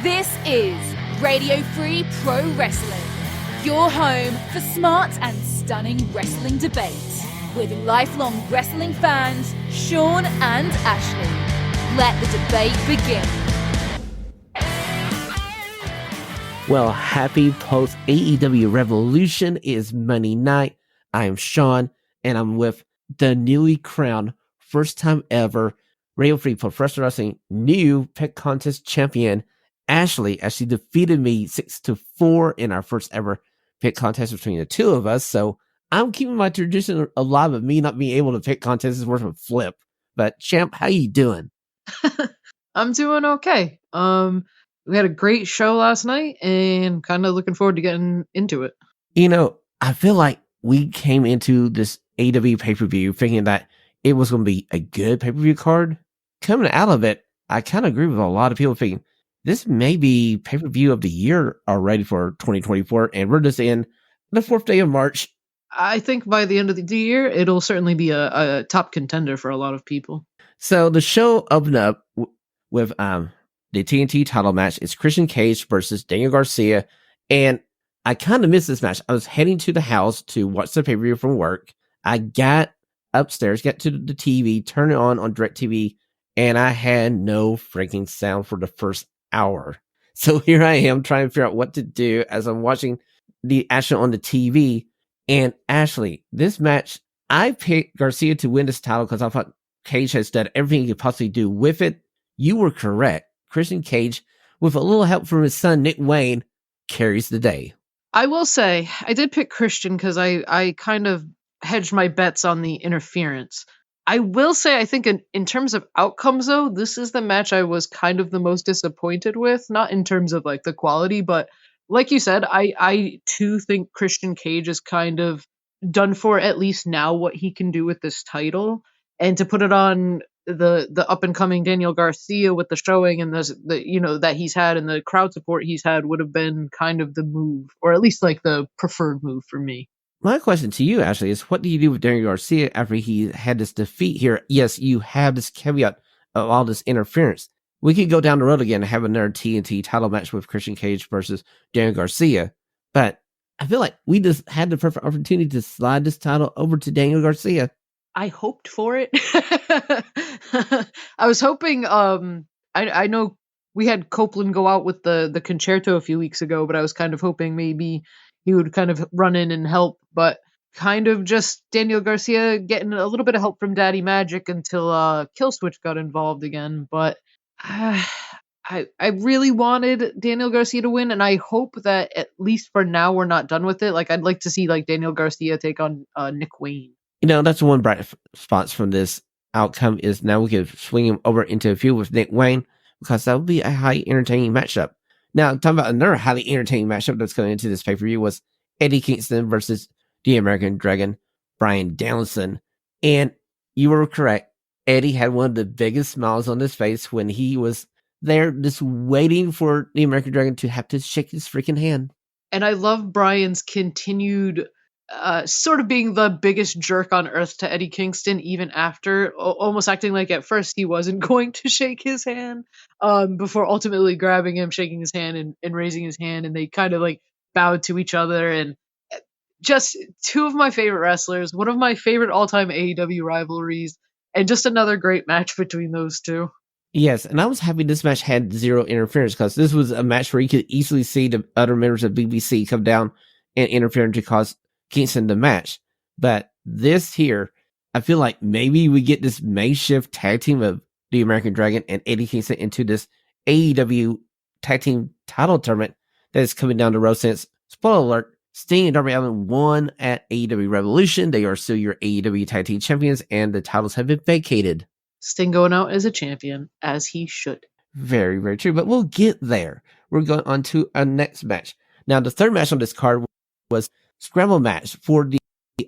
This is Radio Free Pro Wrestling, your home for smart and stunning wrestling debate with lifelong wrestling fans Shawn and Ashlee. Let the debate begin. Well, happy post AEW Revolution. It is Monday night. I am Shawn, and I'm with the newly crowned, first time ever Radio Free Professional Wrestling new pick contest champion, Ashlee, as she defeated me 6-4 in our first ever pick contest between the two of us. So I'm keeping my tradition alive of me not being able to pick contests worth a flip. But champ, how you doing? I'm doing okay. We had a great show last night and kind of looking forward to getting into it. You know, I feel like we came into this AEW pay-per-view thinking that it was going to be a good pay-per-view card. Coming out of it, I kind of agree with a lot of people thinking this may be pay-per-view of the year already for 2024, and we're just in the 4th day of March. I think by the end of the year, it'll certainly be a top contender for a lot of people. So the show opened up with the TNT title match. It's Christian Cage versus Daniel Garcia, and I kind of missed this match. I was heading to the house to watch the pay-per-view from work. I got upstairs, got to the TV, turned it on DirecTV, and I had no freaking sound for the first hour. So here I am trying to figure out what to do as I'm watching the action on the TV. And Ashlee, this match, I picked Garcia to win this title because I thought Cage has done everything he could possibly do with it. You were correct. Christian Cage, with a little help from his son, Nick Wayne, carries the day. I will say, I did pick Christian because I kind of hedged my bets on the interference. I will say, I think in terms of outcomes, though, this is the match I was kind of the most disappointed with. Not in terms of like the quality, but like you said, I too think Christian Cage is kind of done for, at least now, what he can do with this title. And to put it on the up and coming Daniel Garcia with the showing and the that he's had and the crowd support he's had would have been kind of the move, or at least like the preferred move for me. My question to you, Ashlee, is what do you do with Daniel Garcia after he had this defeat here? Yes, you have this caveat of all this interference. We could go down the road again and have another TNT title match with Christian Cage versus Daniel Garcia, but I feel like we just had the perfect opportunity to slide this title over to Daniel Garcia. I hoped for it. I was hoping, I know we had Copeland go out with the concerto a few weeks ago, but I was kind of hoping maybe he would kind of run in and help, but kind of just Daniel Garcia getting a little bit of help from Daddy Magic until Killswitch got involved again. But I really wanted Daniel Garcia to win, and I hope that at least for now we're not done with it. Like, I'd like to see like Daniel Garcia take on Nick Wayne. You know, that's one bright spot from this outcome is now we can swing him over into a feud with Nick Wayne, because that would be a highly entertaining matchup. Now, talking about another highly entertaining matchup that's going into this pay-per-view was Eddie Kingston versus the American Dragon, Bryan Danielson. And you were correct. Eddie had one of the biggest smiles on his face when he was there just waiting for the American Dragon to have to shake his freaking hand. And I love Bryan's continued sort of being the biggest jerk on earth to Eddie Kingston, even after almost acting like at first he wasn't going to shake his hand, before ultimately grabbing him, shaking his hand and raising his hand. And they kind of like bowed to each other, and just two of my favorite wrestlers, one of my favorite all-time AEW rivalries, and just another great match between those two. Yes, and I was happy this match had zero interference, because this was a match where you could easily see the other members of BBC come down and interfere to cause Kingston the match. But this here, I feel like maybe we get this makeshift tag team of the American Dragon and Eddie Kingston into this AEW tag team title tournament that is coming down the road, since, spoiler alert, Sting and Darby Allin won at AEW Revolution. They are still your AEW tag team champions, and the titles have been vacated. Sting going out as a champion, as he should. Very, very true. But we'll get there. We're going on to our next match. Now, the third match on this card was Scramble match for the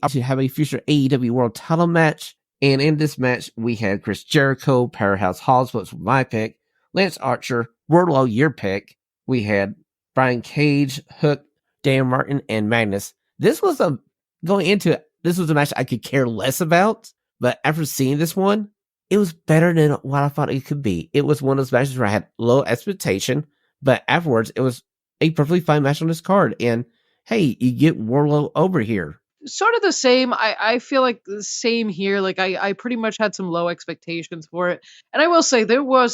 to have a future AEW World Title match. And in this match, we had Chris Jericho, Powerhouse Hobbs, which was my pick, Lance Archer, Wardlow, your pick. We had Brian Cage, Hook, Dan Martin, and Magnus. This was a match I could care less about, but after seeing this one, it was better than what I thought it could be. It was one of those matches where I had low expectation, But afterwards, it was a perfectly fine match on this card. And hey, you get Wardlow over here. Sort of the same. I feel like the same here. Like I pretty much had some low expectations for it. And I will say there were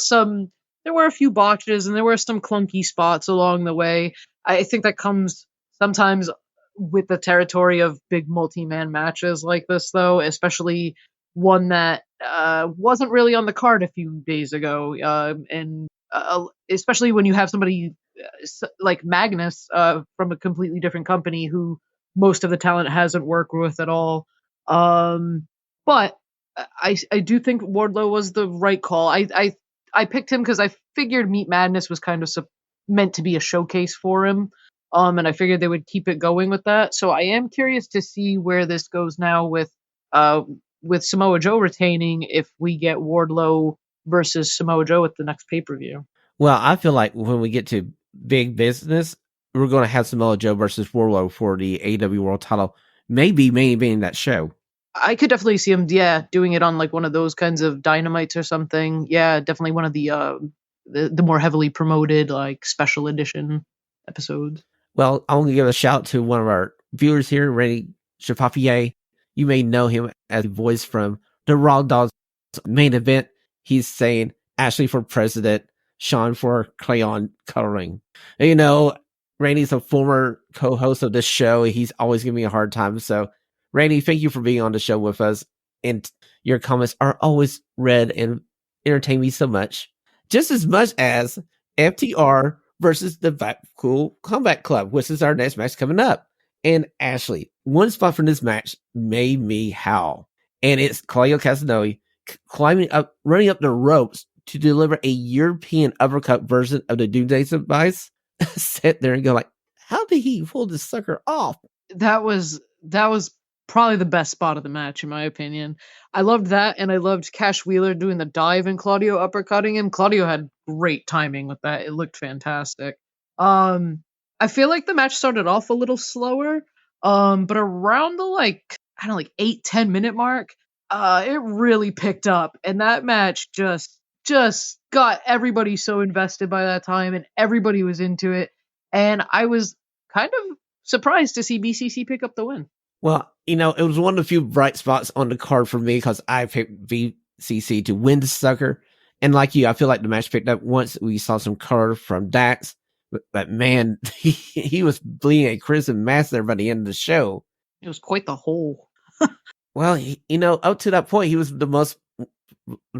a few botches and there were some clunky spots along the way. I think that comes sometimes with the territory of big multi-man matches like this though, especially one that wasn't really on the card a few days ago. And especially when you have somebody like Magnus from a completely different company who most of the talent hasn't worked with at all. But I do think Wardlow was the right call. I picked him because I figured Meat Madness was kind of meant to be a showcase for him. And I figured they would keep it going with that. So I am curious to see where this goes now with Samoa Joe retaining if we get Wardlow versus Samoa Joe at the next pay-per-view. Well, I feel like when we get to big business, we're going to have Samoa Joe versus Wardlow for the AEW World Title. Maybe being that show. I could definitely see him, doing it on like one of those kinds of Dynamites or something. Yeah, definitely one of the more heavily promoted like special edition episodes. Well, I want to give a shout out to one of our viewers here, Randy Chapapier. You may know him as the voice from the Raw Dogs main event. He's saying Ashlee for president, Shawn for crayon coloring. And, you know, Randy's a former co-host of this show. He's always giving me a hard time. So, Randy, thank you for being on the show with us. And your comments are always read and entertain me so much. Just as much as FTR versus the Cool Combat Club, which is our next match coming up. And Ashlee, one spot from this match made me howl. And it's Claudio Castagnoli running up the ropes to deliver a European uppercut version of the Doomsday Device. Sit there and go like, how did he pull this sucker off? That was probably the best spot of the match, in my opinion. I loved that, and I loved Cash Wheeler doing the dive and Claudio uppercutting him. Claudio had great timing with that. It looked fantastic. I feel like the match started off a little slower, but around the 8-10 minute mark, it really picked up, and that match just got everybody so invested by that time, and everybody was into it, and I was kind of surprised to see BCC pick up the win. Well, you know, it was one of the few bright spots on the card for me because I picked BCC to win the sucker. And like you, I feel like the match picked up once we saw some color from Dax. But man, he was bleeding a crimson mass there by the end of the show. It was quite the hole. Well, up to that point, he was the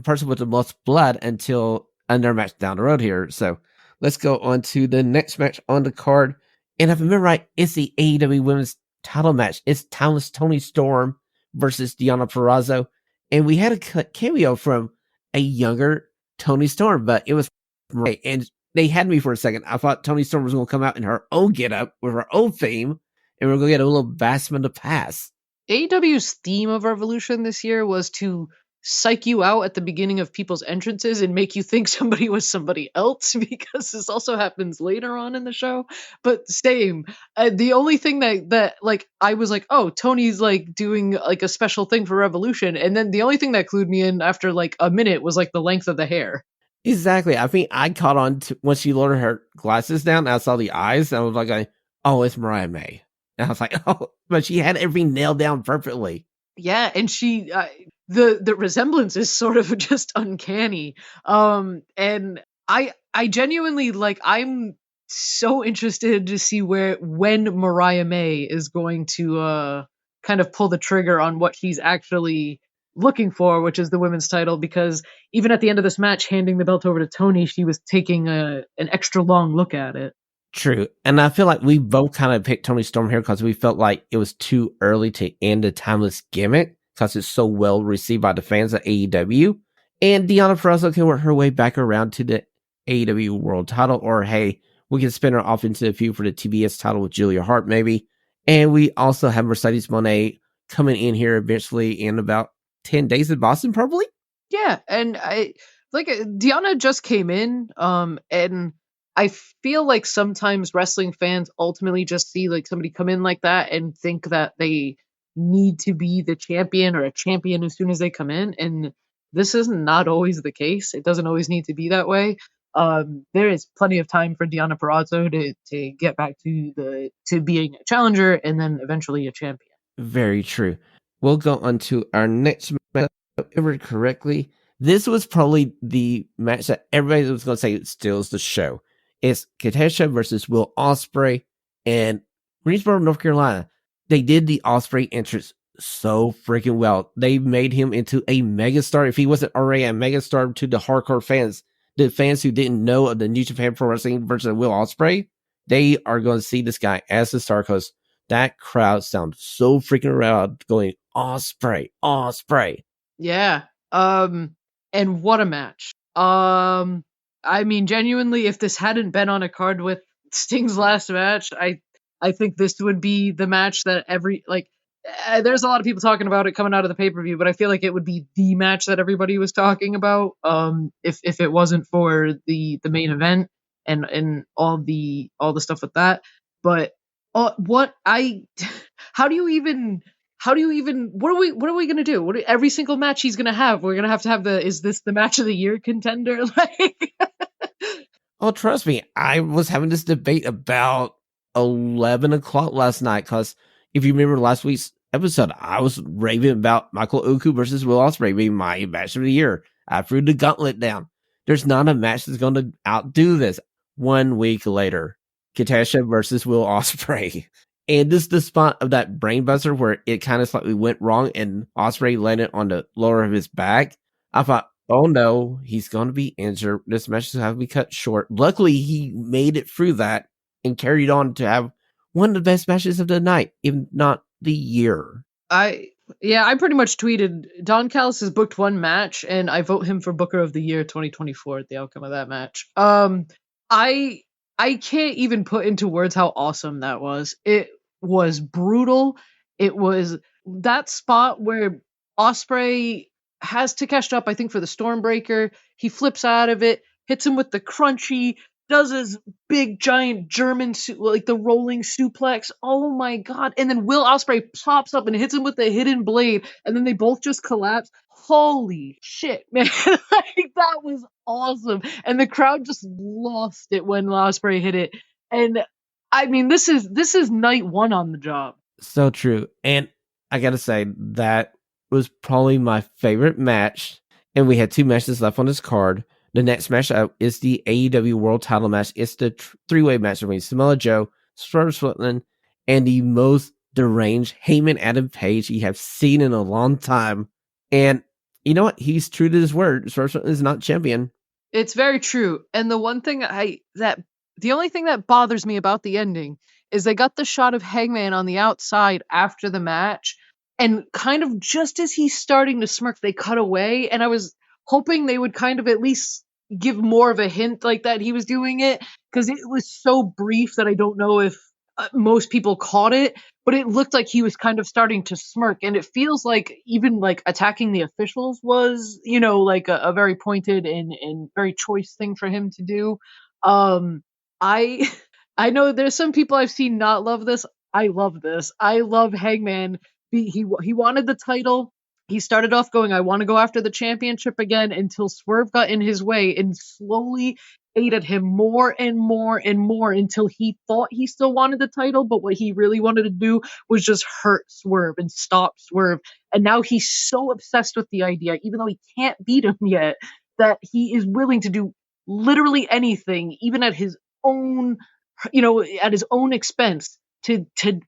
person with the most blood until another match down the road here. So let's go on to the next match on the card. And if I remember right, it's the AEW Women's Title match. It's Timeless Toni Storm versus Deonna Purrazzo. And we had a cameo from a younger Toni Storm, but it was right. And they had me for a second. I thought Toni Storm was going to come out in her own getup with her own theme, and we're going to get a little Bassman to pass. AEW's theme of Revolution this year was to psych you out at the beginning of people's entrances and make you think somebody was somebody else, because this also happens later on in the show. But same, the only thing that like I was like, oh, Tony's like doing like a special thing for Revolution, and then the only thing that clued me in after like a minute was like the length of the hair. Exactly. I think I caught on to when she lowered her glasses down. I saw the eyes, and I was like, oh, it's Mariah May. And I was like, oh, but she had everything nailed down perfectly. Yeah, and she the resemblance is sort of just uncanny. And I genuinely like, I'm so interested to see when Mariah May is going to kind of pull the trigger on what she's actually looking for, which is the women's title, because even at the end of this match, handing the belt over to Toni, she was taking an extra long look at it. True. And I feel like we both kind of picked Toni Storm here because we felt like it was too early to end a timeless gimmick because it's so well received by the fans of AEW. And Deonna Purrazzo can work her way back around to the AEW World title, or hey, we can spin her off into the feud for the TBS title with Julia Hart, maybe. And we also have Mercedes Moné coming in here eventually in about 10 days in Boston, probably. Yeah, and I like Deonna just came in, and I feel like sometimes wrestling fans ultimately just see like somebody come in like that and think that they need to be the champion or a champion as soon as they come in, and this is not always the case. It doesn't always need to be that way. there is plenty of time for Deonna Purrazzo to get back to being a challenger and then eventually a champion. Very true. We'll go on to our next match. If I remember correctly, this was probably the match that everybody was going to say steals the show. It's Katasha versus Will Ospreay in Greensboro, North Carolina. They did the Ospreay entrance so freaking well. They made him into a megastar. If he wasn't already a megastar to the hardcore fans, the fans who didn't know of the New Japan Pro Wrestling versus Will Ospreay, they are going to see this guy as the star because that crowd sounds so freaking loud going, Ospreay, Ospreay. Yeah. And what a match. I mean, genuinely, if this hadn't been on a card with Sting's last match, I think this would be the match that there's a lot of people talking about it coming out of the pay-per-view, but I feel like it would be the match that everybody was talking about, if it wasn't for the main event and all the stuff with that. But how do you even what are we gonna do? Every single match he's gonna have, we're gonna have to have is this the match of the year contender? Like, oh, trust me, I was having this debate about 11 o'clock last night because if you remember last week's episode, I was raving about Michael Oku versus Will Ospreay being my match of the year. I threw the gauntlet down. There's not a match that's going to outdo this. 1 week later, Katasha versus Will Ospreay. And this is the spot of that brainbuster where it kind of slightly went wrong and Ospreay landed on the lower of his back. I thought, oh no, he's going to be injured. This match is going to have to be cut short. Luckily, he made it through that and carried on to have one of the best matches of the night, if not the year. I pretty much tweeted Don Callis has booked one match and I vote him for Booker of the Year 2024 at the outcome of that match. I can't even put into words how awesome that was. It was brutal. It was that spot where Ospreay has Takeshi up, I think, for the Stormbreaker. He flips out of it, hits him with the crunchy, does his big giant German like the rolling suplex. Oh my god. And then Will Ospreay pops up and hits him with the hidden blade, and then they both just collapse. Holy shit, man. Like, that was awesome. And the crowd just lost it when Ospreay hit it. And I mean, this is night one on the job. So true. And I gotta say, that was probably my favorite match. And we had 2 matches left on this card. The next match is the AEW World Title match. It's the 3-way match between Samoa Joe, Swerve Strickland, and the most deranged Heyman Adam Page you have seen in a long time. And you know what? He's true to his word. Swerve Strickland is not champion. It's very true. And the one thing the only thing that bothers me about the ending is they got the shot of Hangman on the outside after the match, and kind of just as he's starting to smirk, they cut away, and I was hoping they would kind of at least give more of a hint like that he was doing it, because it was so brief that I don't know if most people caught it, but it looked like he was kind of starting to smirk, and it feels like even like attacking the officials was, like a very pointed and very choice thing for him to do. I I know there's some people I've seen not love this. I love this. I love Hangman. He wanted the title. He started off going, I want to go after the championship again, until Swerve got in his way and slowly ate at him more and more and more until he thought he still wanted the title, but what he really wanted to do was just hurt Swerve and stop Swerve. And now he's so obsessed with the idea, even though he can't beat him yet, that he is willing to do literally anything, even at his own, at his own expense, to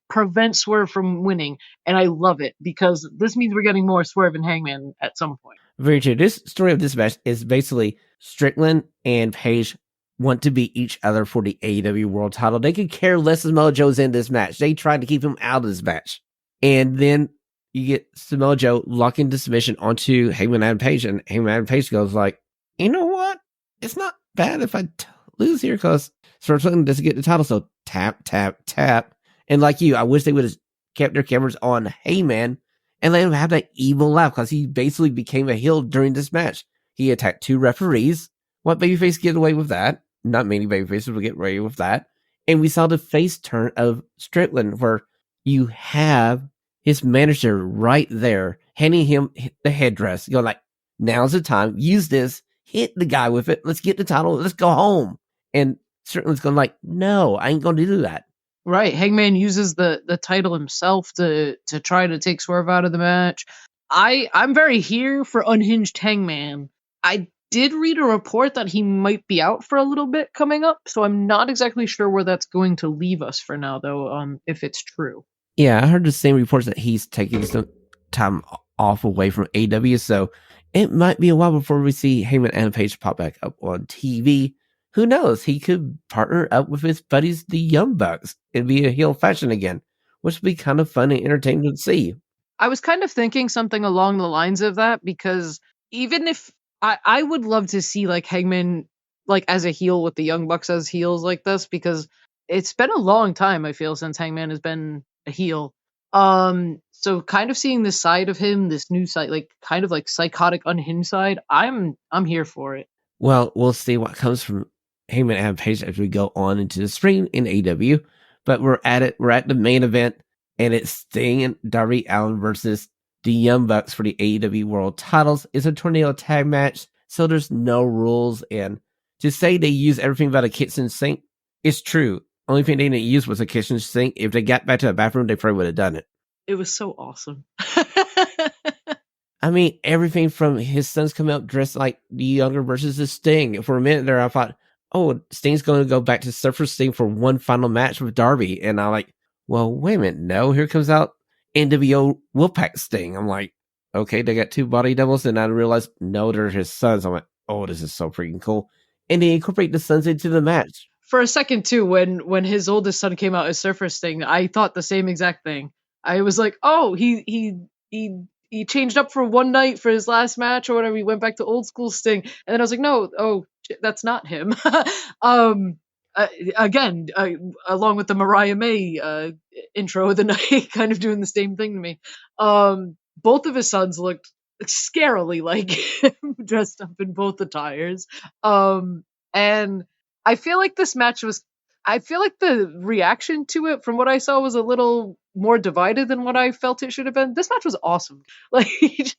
prevent Swerve from winning. And I love it, because this means we're getting more Swerve and Hangman at some point. Very true. This story of this match is basically Strickland and Page want to beat each other for the AEW World title. They could care less as Samoa Joe's in this match. They tried to keep him out of this match. And then you get Samoa Joe locking the submission onto Hangman Adam Page, and Hangman Adam Page goes like, you know what? It's not bad if I lose here, because Strickland doesn't get the title, so tap, tap, tap. And like you, I wish they would have kept their cameras on Heyman and let him have that evil laugh, because he basically became a heel during this match. He attacked 2 referees. What babyface get away with that? Not many babyfaces will get away with that. And we saw the face turn of Strickland, where you have his manager right there handing him the headdress. You're like, now's the time. Use this. hit the guy with it. Let's get the title. Let's go home. And Strickland's going like, no, I ain't going to do that. Right. Hangman uses the title himself to try to take Swerve out of the match. I'm very here for unhinged Hangman. I did read a report that he might be out for a little bit coming up, so I'm not exactly sure where that's going to leave us for now, though, if it's true. Yeah, I heard the same reports that he's taking some time off away from AEW, so it might be a while before we see Heyman and Page pop back up on TV. Who knows? He could partner up with his buddies, the Young Bucks, and be a heel faction again, which would be kind of fun and entertaining to see. I was kind of thinking something along the lines of that, because even if I would love to see like Hangman like as a heel with the Young Bucks as heels like this, because it's been a long time, I feel, since Hangman has been a heel. So kind of seeing this side of him, this new side, like kind of like psychotic unhinged side, I'm here for it. Well, we'll see what comes from Heyman and Page as we go on into the spring in AEW. But we're at the main event, and it's Sting and Darby Allin versus the Young Bucks for the AEW World Titles. It's a tornado tag match, so there's no rules. And to say they use everything but a kitchen sink, it's true. Only thing they didn't use was a kitchen sink. If they got back to the bathroom, they probably would have done it. It was so awesome. I mean, everything from his sons coming out dressed like the Younger versus the Sting. For a minute there, I thought, oh, Sting's going to go back to Surfer Sting for one final match with Darby. And I'm like, well, wait a minute. No, here comes out NWO Wolfpack Sting. I'm like, okay, they got two body doubles. And I realized, no, they're his sons. I'm like, oh, this is so freaking cool. And they incorporate the sons into the match. For a second, too, when his oldest son came out as Surfer Sting, I thought the same exact thing. I was like, oh, he changed up for one night for his last match or whatever. He went back to old school Sting. And then I was like, no, that's not him. Again, along with the Mariah May intro of the night, kind of doing the same thing to me. Both of his sons looked scarily like him, dressed up in both attires. And I feel like this match was, I feel like the reaction to it from what I saw was a little more divided than what I felt it should have been. This match was awesome. Like, it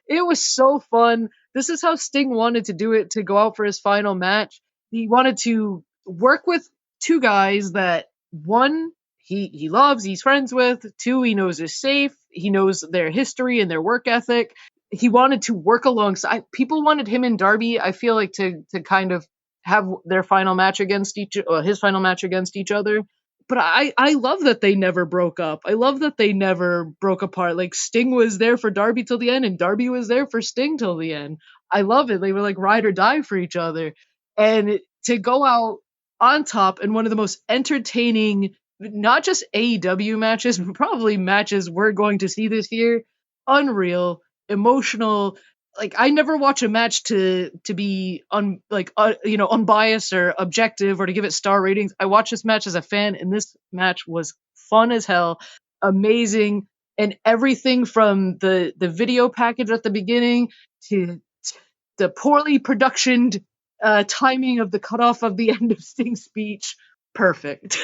was so fun. This is how Sting wanted to do it, to go out for his final match. He wanted to work with two guys that, one, he loves, he's friends with, two, he knows is safe, he knows their history and their work ethic. He wanted to work alongside. People wanted him and Darby, I feel like, to kind of have their final match against his final match against each other. But I love that they never broke up. I love that they never broke apart. Like, Sting was there for Darby till the end, and Darby was there for Sting till the end. I love it. They were like ride or die for each other. And to go out on top in one of the most entertaining, not just AEW matches, but probably matches we're going to see this year, unreal, emotional. Like, I never watch a match to be unbiased or objective or to give it star ratings. I watch this match as a fan, and this match was fun as hell, amazing, and everything from the video package at the beginning to the poorly productioned timing of the cutoff of the end of Sting's speech, perfect.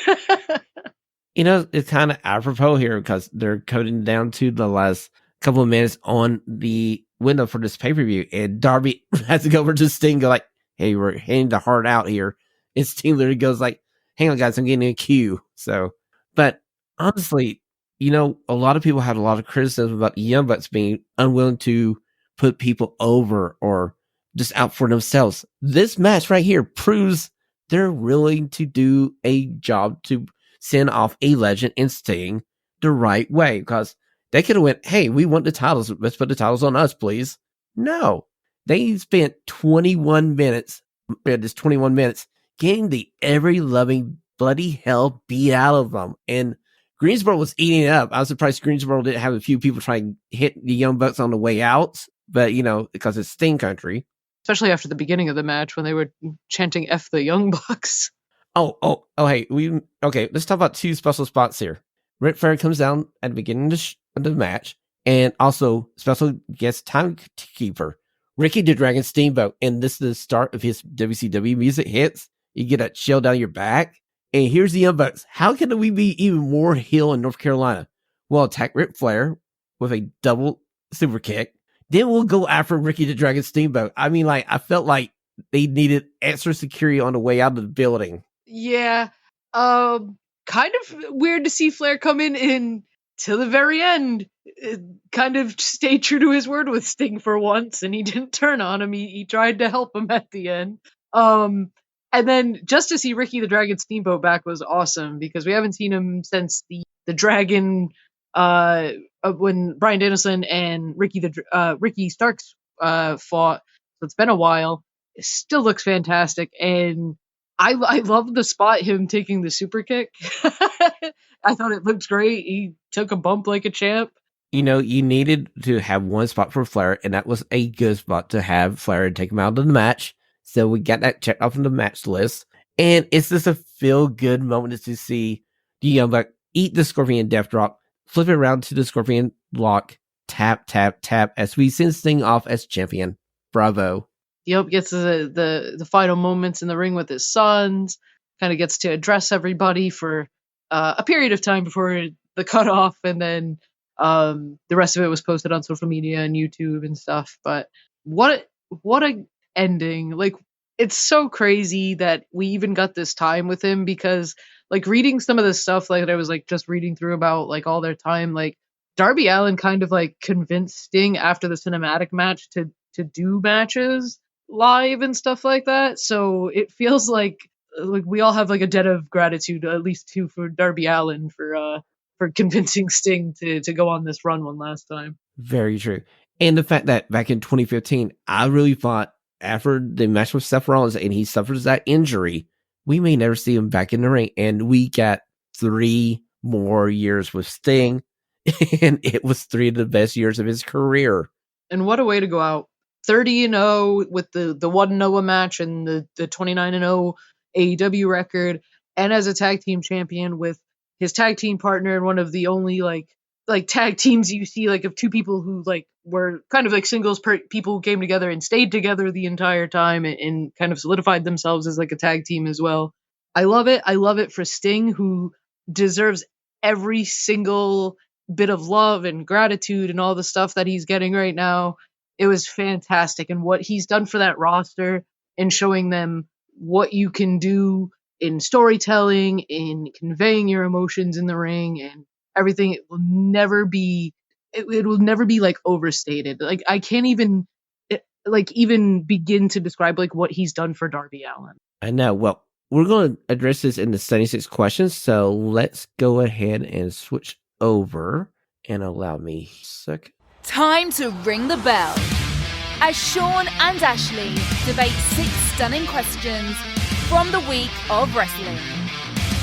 It's kind of apropos here because they're coding down to the last couple of minutes on the window for this pay-per-view, and Darby has to go over to Sting, go like, hey, we're heading to Hard Out here. And Sting literally goes like, hang on guys, I'm getting a cue. So, but honestly, a lot of people had a lot of criticism about the Young Bucks being unwilling to put people over or just out for themselves. This match right here proves they're willing to do a job to send off a legend in Sting the right way, because they could have went, hey, we want the titles. Let's put the titles on us, please. No. They spent 21 minutes getting the ever-loving bloody hell beat out of them. And Greensboro was eating it up. I was surprised Greensboro didn't have a few people try and hit the Young Bucks on the way out. But, because it's Sting country. Especially after the beginning of the match when they were chanting F the Young Bucks. Oh, hey, let's talk about two special spots here. Ric Flair comes down at the beginning of the match, and also special guest timekeeper, Ricky the Dragon Steamboat. And this is the start of his WCW music hits. You get a chill down your back. And here's the Young Bucks. How can we be even more heel in North Carolina? Well, attack Ric Flair with a double super kick. Then we'll go after Ricky the Dragon Steamboat. I mean, like, I felt like they needed extra security on the way out of the building. Yeah. Kind of weird to see Flair come in till the very end. Kind of stayed true to his word with Sting for once, and he didn't turn on him. He tried to help him at the end. And then just to see Ricky the Dragon Steamboat back was awesome because we haven't seen him since the Dragon when Bryan Danielson and Ricky Starks fought. So it's been a while. It still looks fantastic, and I love the spot him taking the super kick. I thought it looked great. He took a bump like a champ. You know, you needed to have one spot for Flair, and that was a good spot to have Flair and take him out of the match. So we got that checked off on the match list. And it's just a feel-good moment to see the Young Buck eat the Scorpion Death Drop, flip it around to the Scorpion Lock, tap, tap, tap, as we send Sting off as champion. Bravo. Yep, gets the final moments in the ring with his sons, kind of gets to address everybody for a period of time before the cutoff, and then the rest of it was posted on social media and YouTube and stuff. But what a ending! Like, it's so crazy that we even got this time with him because, like, reading some of the stuff like I was like just reading through about like all their time, like Darby Allin kind of like convinced Sting after the cinematic match to do matches live and stuff like that. So it feels like we all have like a debt of gratitude, at least two, for Darby Allin for convincing Sting to go on this run one last time. Very true. And the fact that back in 2015, I really thought after the match with Seth Rollins and he suffers that injury, we may never see him back in the ring. And we got 3 more years with Sting, and it was 3 of the best years of his career. And what a way to go out. 30-0 with the 1 Noah match and the 29-0 AEW record, and as a tag team champion with his tag team partner and one of the only like tag teams you see like of 2 people who like were kind of like singles people who came together and stayed together the entire time and kind of solidified themselves as like a tag team as well. I love it. I love it for Sting, who deserves every single bit of love and gratitude and all the stuff that he's getting right now. It was fantastic, and what he's done for that roster and showing them what you can do in storytelling, in conveying your emotions in the ring and everything. It will never be like overstated. Like, I can't even even begin to describe like what he's done for Darby Allin. I know. Well, we're going to address this in the 76 questions, so let's go ahead and switch over and allow me a second. Time to ring the bell as Shawn and Ashlee debate 6 stunning questions from the week of wrestling.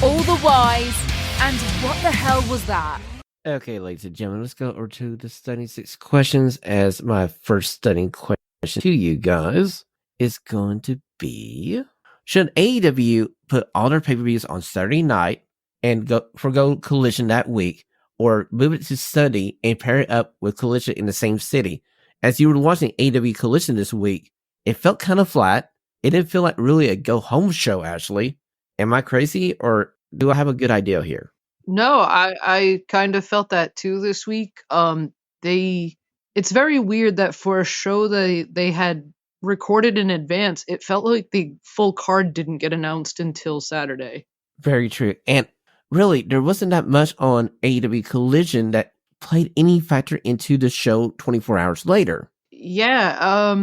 All the whys and what the hell was that? Okay, ladies and gentlemen, let's go over to the stunning 6 questions, as my first stunning question to you guys is going to be: should AEW put all their pay-per-views on Saturday night and forgo Collision that week, or move it to Sunday and pair it up with Collision in the same city? As you were watching AEW Collision this week, it felt kind of flat. It didn't feel like really a go-home show, Ashlee. Am I crazy, or do I have a good idea here? No, I kind of felt that too this week. It's very weird that for a show they had recorded in advance, it felt like the full card didn't get announced until Saturday. Very true. And really, there wasn't that much on AEW Collision that played any factor into the show 24 hours later. Yeah,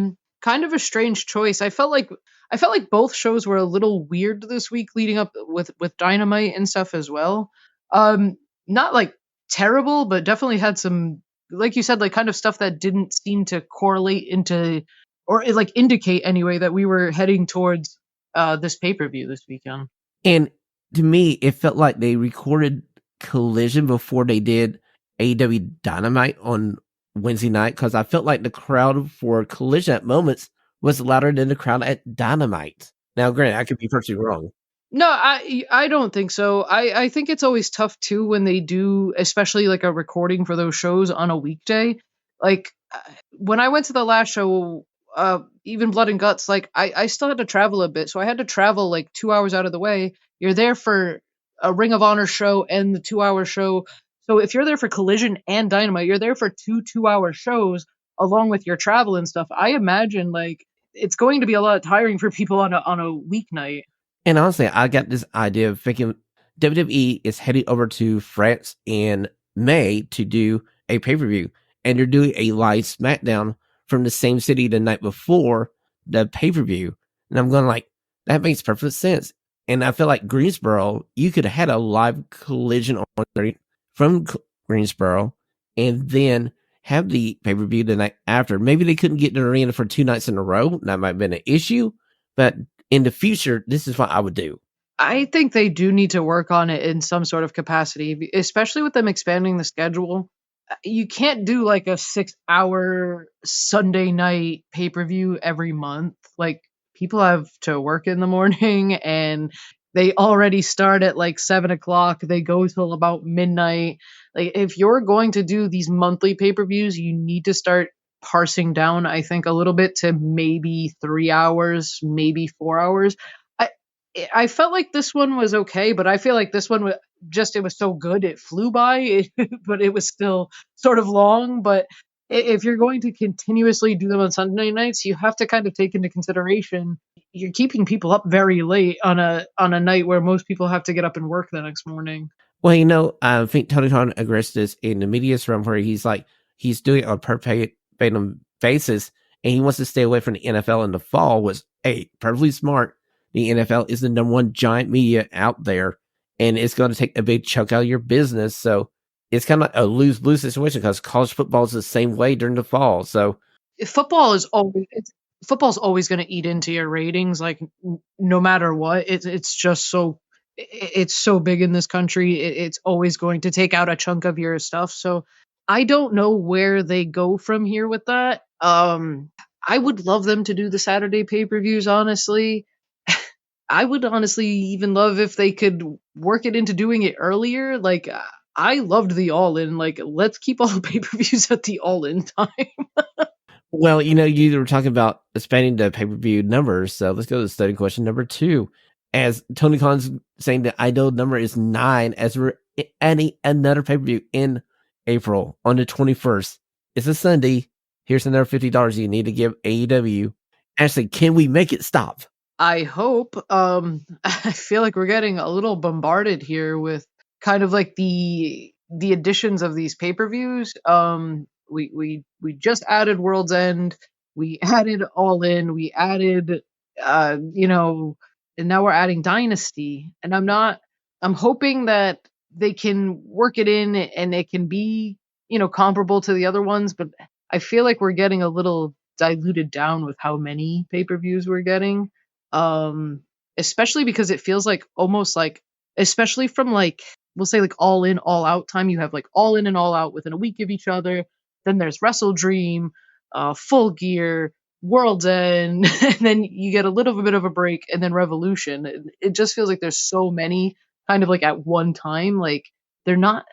kind of a strange choice. I felt like both shows were a little weird this week, leading up with Dynamite and stuff as well. Not like terrible, but definitely had some, like you said, like kind of stuff that didn't seem to correlate into, or like indicate anyway, that we were heading towards this pay-per-view this weekend. And to me, it felt like they recorded Collision before they did AEW Dynamite on Wednesday night, because I felt like the crowd for Collision at moments was louder than the crowd at Dynamite. Now, granted, I could be perfectly wrong. No, I don't think so. I think it's always tough too when they do, especially like a recording for those shows on a weekday. Like when I went to the last show, even Blood and Guts, like I still had to travel a bit, so I had to travel like 2 hours out of the way. You're there for a Ring of Honor show and the 2-hour show. So if you're there for Collision and Dynamite, you're there for 2 2-hour shows along with your travel and stuff, I imagine like it's going to be a lot tiring for people on a weeknight. And honestly, I got this idea of thinking WWE is heading over to France in May to do a pay-per-view, and they're doing a live SmackDown from the same city the night before the pay-per-view. And I'm going like, that makes perfect sense. And I feel like Greensboro, you could have had a live collision on from Greensboro and then have the pay-per-view the night after. Maybe they couldn't get the arena for 2 nights in a row. That might have been an issue, but in the future, this is what I would do. I think they do need to work on it in some sort of capacity, especially with them expanding the schedule. You can't do like a 6-hour Sunday night pay-per-view every month. Like people have to work in the morning and they already start at like 7 o'clock. They go till about midnight. Like if you're going to do these monthly pay-per-views, you need to start parsing down, I think, a little bit to maybe 3 hours, maybe 4 hours. I felt like this one was okay, but I feel like this one was just, it was so good it flew by, but it was still sort of long. But if you're going to continuously do them on Sunday nights, you have to kind of take into consideration you're keeping people up very late on a night where most people have to get up and work the next morning. Well, I think Tony Khan addressed this in the media's room where he's like, he's doing it on a per basis, and he wants to stay away from the NFL in the fall, was perfectly smart. The NFL is the number one giant media out there, and it's going to take a big chunk out of your business. So it's kind of a lose-lose situation because college football is the same way during the fall. So football's always going to eat into your ratings, like no matter what. It's just it's so big in this country. It's always going to take out a chunk of your stuff. So I don't know where they go from here with that. I would love them to do the Saturday pay-per-views, honestly. I would honestly even love if they could work it into doing it earlier. Like, I loved the All In. Like, let's keep all the pay-per-views at the All In time. Well, you were talking about expanding the pay-per-view numbers, so let's go to study question number 2. As Tony Khan's saying, the ideal number is 9, as we're adding another pay-per-view in April on the 21st. It's a Sunday. Here's another $50 you need to give AEW. Actually, can we make it stop? I hope. I feel like we're getting a little bombarded here with kind of like the additions of these pay-per-views. We just added World's End. We added All In. We added, and now we're adding Dynasty. And I'm hoping that they can work it in and it can be, comparable to the other ones. But I feel like we're getting a little diluted down with how many pay-per-views we're getting. Especially because it feels like almost like, especially from like, we'll say like All In, All Out time, you have like All In and All Out within a week of each other. Then there's Wrestle Dream, Full Gear, World's End, and then you get a little bit of a break, and then Revolution. It just feels like there's so many kind of like at one time. Like they're not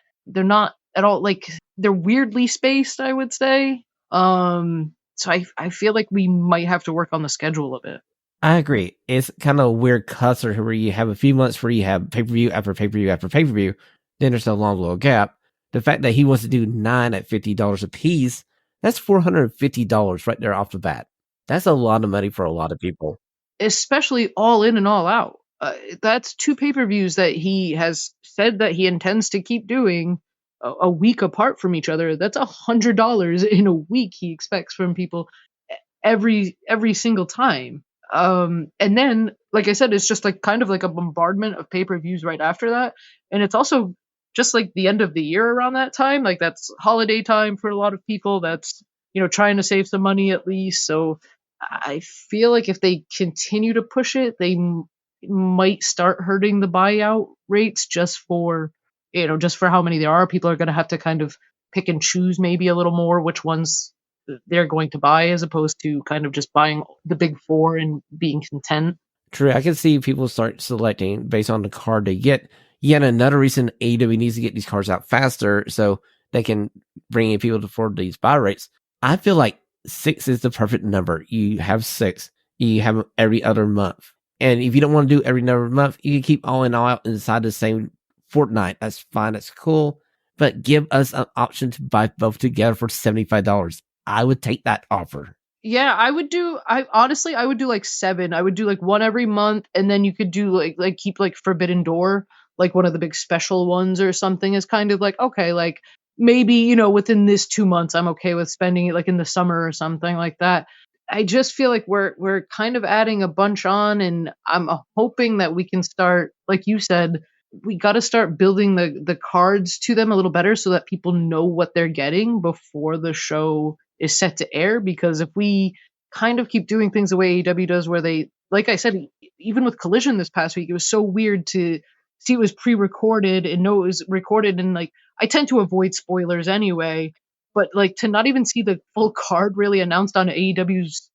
at all, like they're weirdly spaced, I would say. So I feel like we might have to work on the schedule a bit. I agree. It's kind of a weird cluster where you have a few months where you have pay-per-view after pay-per-view after pay-per-view. Then there's a long little gap. The fact that he wants to do 9 at $50 a piece, that's $450 right there off the bat. That's a lot of money for a lot of people. Especially All In and All Out. That's 2 pay-per-views that he has said that he intends to keep doing a week apart from each other. That's $100 in a week he expects from people every single time. And then, like I said, it's just like kind of like a bombardment of pay-per-views right after that. And it's also just like the end of the year around that time. Like that's holiday time for a lot of people. That's, trying to save some money at least. So I feel like if they continue to push it, they might start hurting the buyout rates just for how many there are. People are going to have to kind of pick and choose maybe a little more which ones they're going to buy, as opposed to kind of just buying the big 4 and being content. True. I can see people start selecting based on the card they get. Yet another reason AEW needs to get these cards out faster so they can bring in people to afford these buy rates. I feel like 6 is the perfect number. You have 6. You have them every other month. And if you don't want to do every other month, you can keep All In, All Out inside the same fortnight. That's fine. That's cool. But give us an option to buy both together for $75. I would take that offer. Yeah, I would do like 7. I would do like one every month, and then you could do like keep like Forbidden Door, like one of the big special ones or something, is kind of like, okay, like maybe, within this 2 months I'm okay with spending it like in the summer or something like that. I just feel like we're kind of adding a bunch on, and I'm hoping that we can start, like you said, we got to start building the cards to them a little better so that people know what they're getting before the show is set to air. Because if we kind of keep doing things the way AEW does, where they, like I said, even with Collision this past week, it was so weird to see it was pre-recorded and know it was recorded, and like I tend to avoid spoilers anyway, but like to not even see the full card really announced on AEW's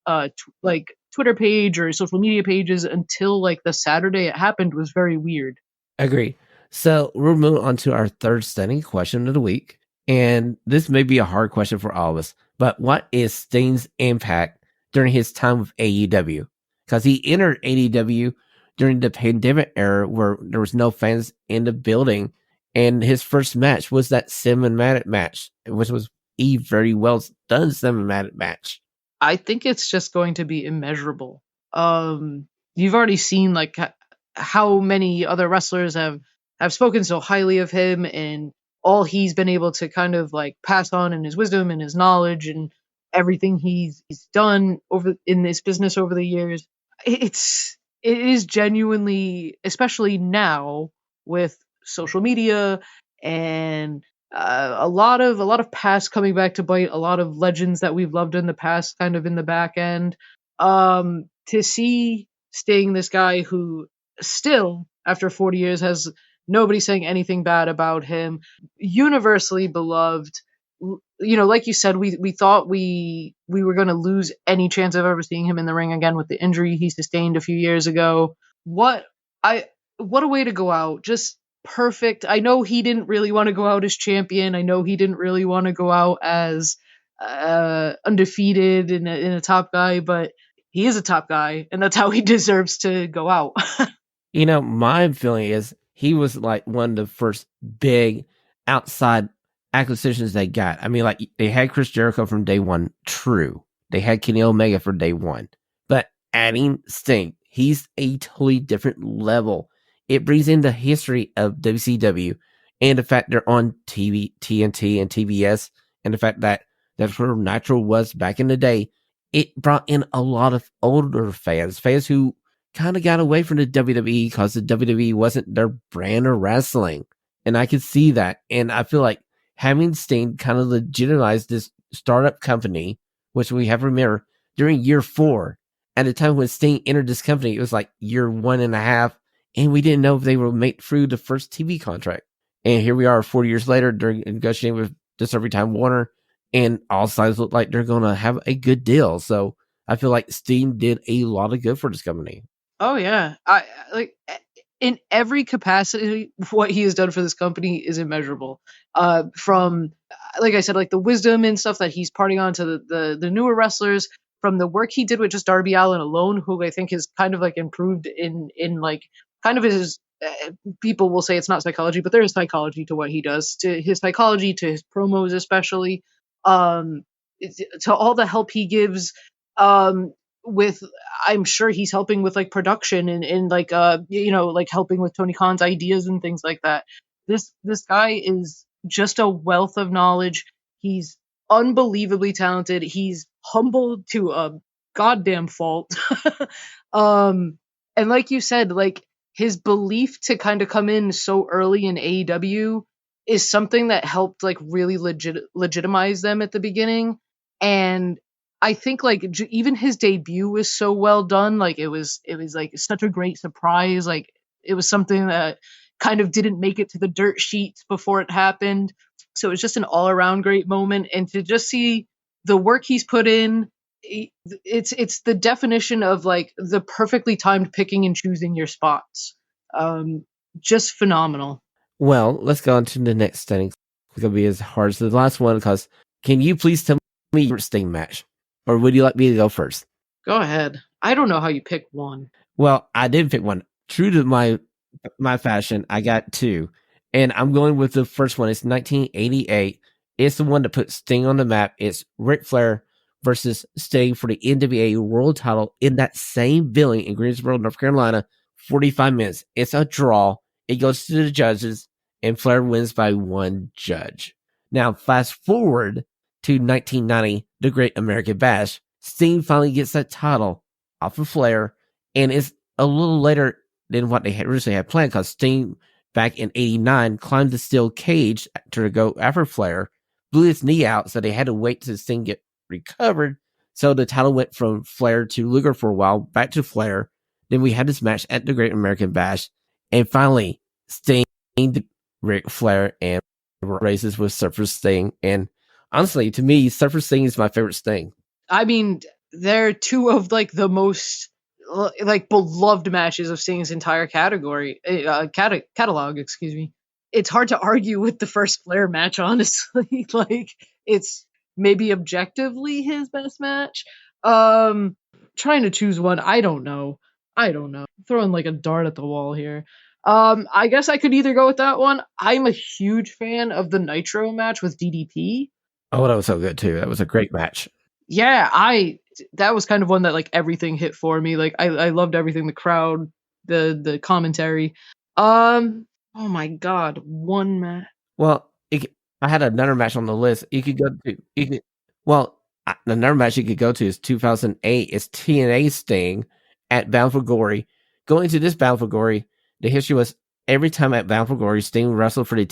like Twitter page or social media pages until like the Saturday it happened was very weird. Agree. So we're moving on to our third standing question of the week. And this may be a hard question for all of us, but what is Sting's impact during his time with AEW? Because he entered AEW during the pandemic era where there was no fans in the building. And his first match was that cinematic match, which was a very well done cinematic match. I think it's just going to be immeasurable. You've already seen like how many other wrestlers have spoken so highly of him, and all he's been able to kind of like pass on in his wisdom and his knowledge and everything he's done over in this business over the years. It is genuinely, especially now with social media and a lot of past coming back to bite, a lot of legends that we've loved in the past kind of in the back end, to see Sting, this guy who still after 40 years has nobody saying anything bad about him, universally beloved. Like you said, we thought we were going to lose any chance of ever seeing him in the ring again with the injury he sustained a few years ago. What a way to go out. Just perfect. I know he didn't really want to go out as champion. I know he didn't really want to go out as undefeated and a top guy, but he is a top guy, and that's how he deserves to go out. My feeling is he was like one of the first big outside acquisitions they got. I mean, like they had Chris Jericho from day one, true. They had Kenny Omega for day one. But adding Sting, he's a totally different level. It brings in the history of WCW and the fact they're on TV, TNT, and TBS, and the fact that that's where Nitro was back in the day. It brought in a lot of older fans who kind of got away from the WWE because the WWE wasn't their brand of wrestling. And I could see that. And I feel like having Sting kind of legitimized this startup company, which we have to remember during year 4. At the time when Sting entered this company, it was like year 1.5, and we didn't know if they would make through the first TV contract. And here we are 40 years later, during negotiating with Discovery Time Warner, and all sides look like they're going to have a good deal. So I feel like Sting did a lot of good for this company. Oh yeah, I like in every capacity, what he has done for this company is immeasurable. From like I said, like the wisdom and stuff that he's parting on to the newer wrestlers, from the work he did with just Darby Allin alone, who I think has kind of like improved in like kind of his. People will say it's not psychology, but there is psychology to what he does, to his psychology, to his promos especially, to all the help he gives. With I'm sure he's helping with like production and like like helping with Tony Khan's ideas and things like that. This guy is just a wealth of knowledge. He's unbelievably talented. He's humble to a goddamn fault. And like you said, like his belief to kind of come in so early in AEW is something that helped like really legitimize them at the beginning. And I think like even his debut was so well done. Like it was like such a great surprise. Like it was something that kind of didn't make it to the dirt sheets before it happened. So it was just an all around great moment. And to just see the work he's put in, it's the definition of like the perfectly timed picking and choosing your spots. Just phenomenal. Well, let's go on to the next standing. It's going to be as hard as the last one, because can you please tell me your Sting match? Or would you like me to go first? Go ahead. I don't know how you picked one. Well, I did pick one. True to my fashion, I got 2. And I'm going with the first one. It's 1988. It's the one that put Sting on the map. It's Ric Flair versus Sting for the NWA World Title in that same billing in Greensboro, North Carolina. 45 minutes. It's a draw. It goes to the judges, and Flair wins by one judge. Now, fast forward to 1990, the Great American Bash. Sting finally gets that title off of Flair, and it's a little later than what they had originally had planned, because Sting, back in 89, climbed the steel cage to go after Flair, blew his knee out, so they had to wait till Sting get recovered. So the title went from Flair to Luger for a while, back to Flair. Then we had this match at the Great American Bash, and finally, Sting, Ric Flair, and races with Surfer Sting. And honestly, to me, Surfer Sting is my favorite Sting. I mean, they're two of like the most like beloved matches of Sting's entire catalog. Excuse me. It's hard to argue with the first Flair match, honestly. Like, it's maybe objectively his best match. Trying to choose one, I don't know. Throwing like a dart at the wall here. I guess I could either go with that one. I'm a huge fan of the Nitro match with DDP. Oh, that was so good too. That was a great match. Yeah, that was kind of one that like everything hit for me. Like I loved everything, the crowd, the commentary. Oh my god, one match. Well, I had another match on the list. Another match you could go to is 2008. It's TNA Sting at Bound for Glory. Going to this Bound for Glory, the history was every time at Bound for Glory, Sting wrestled for the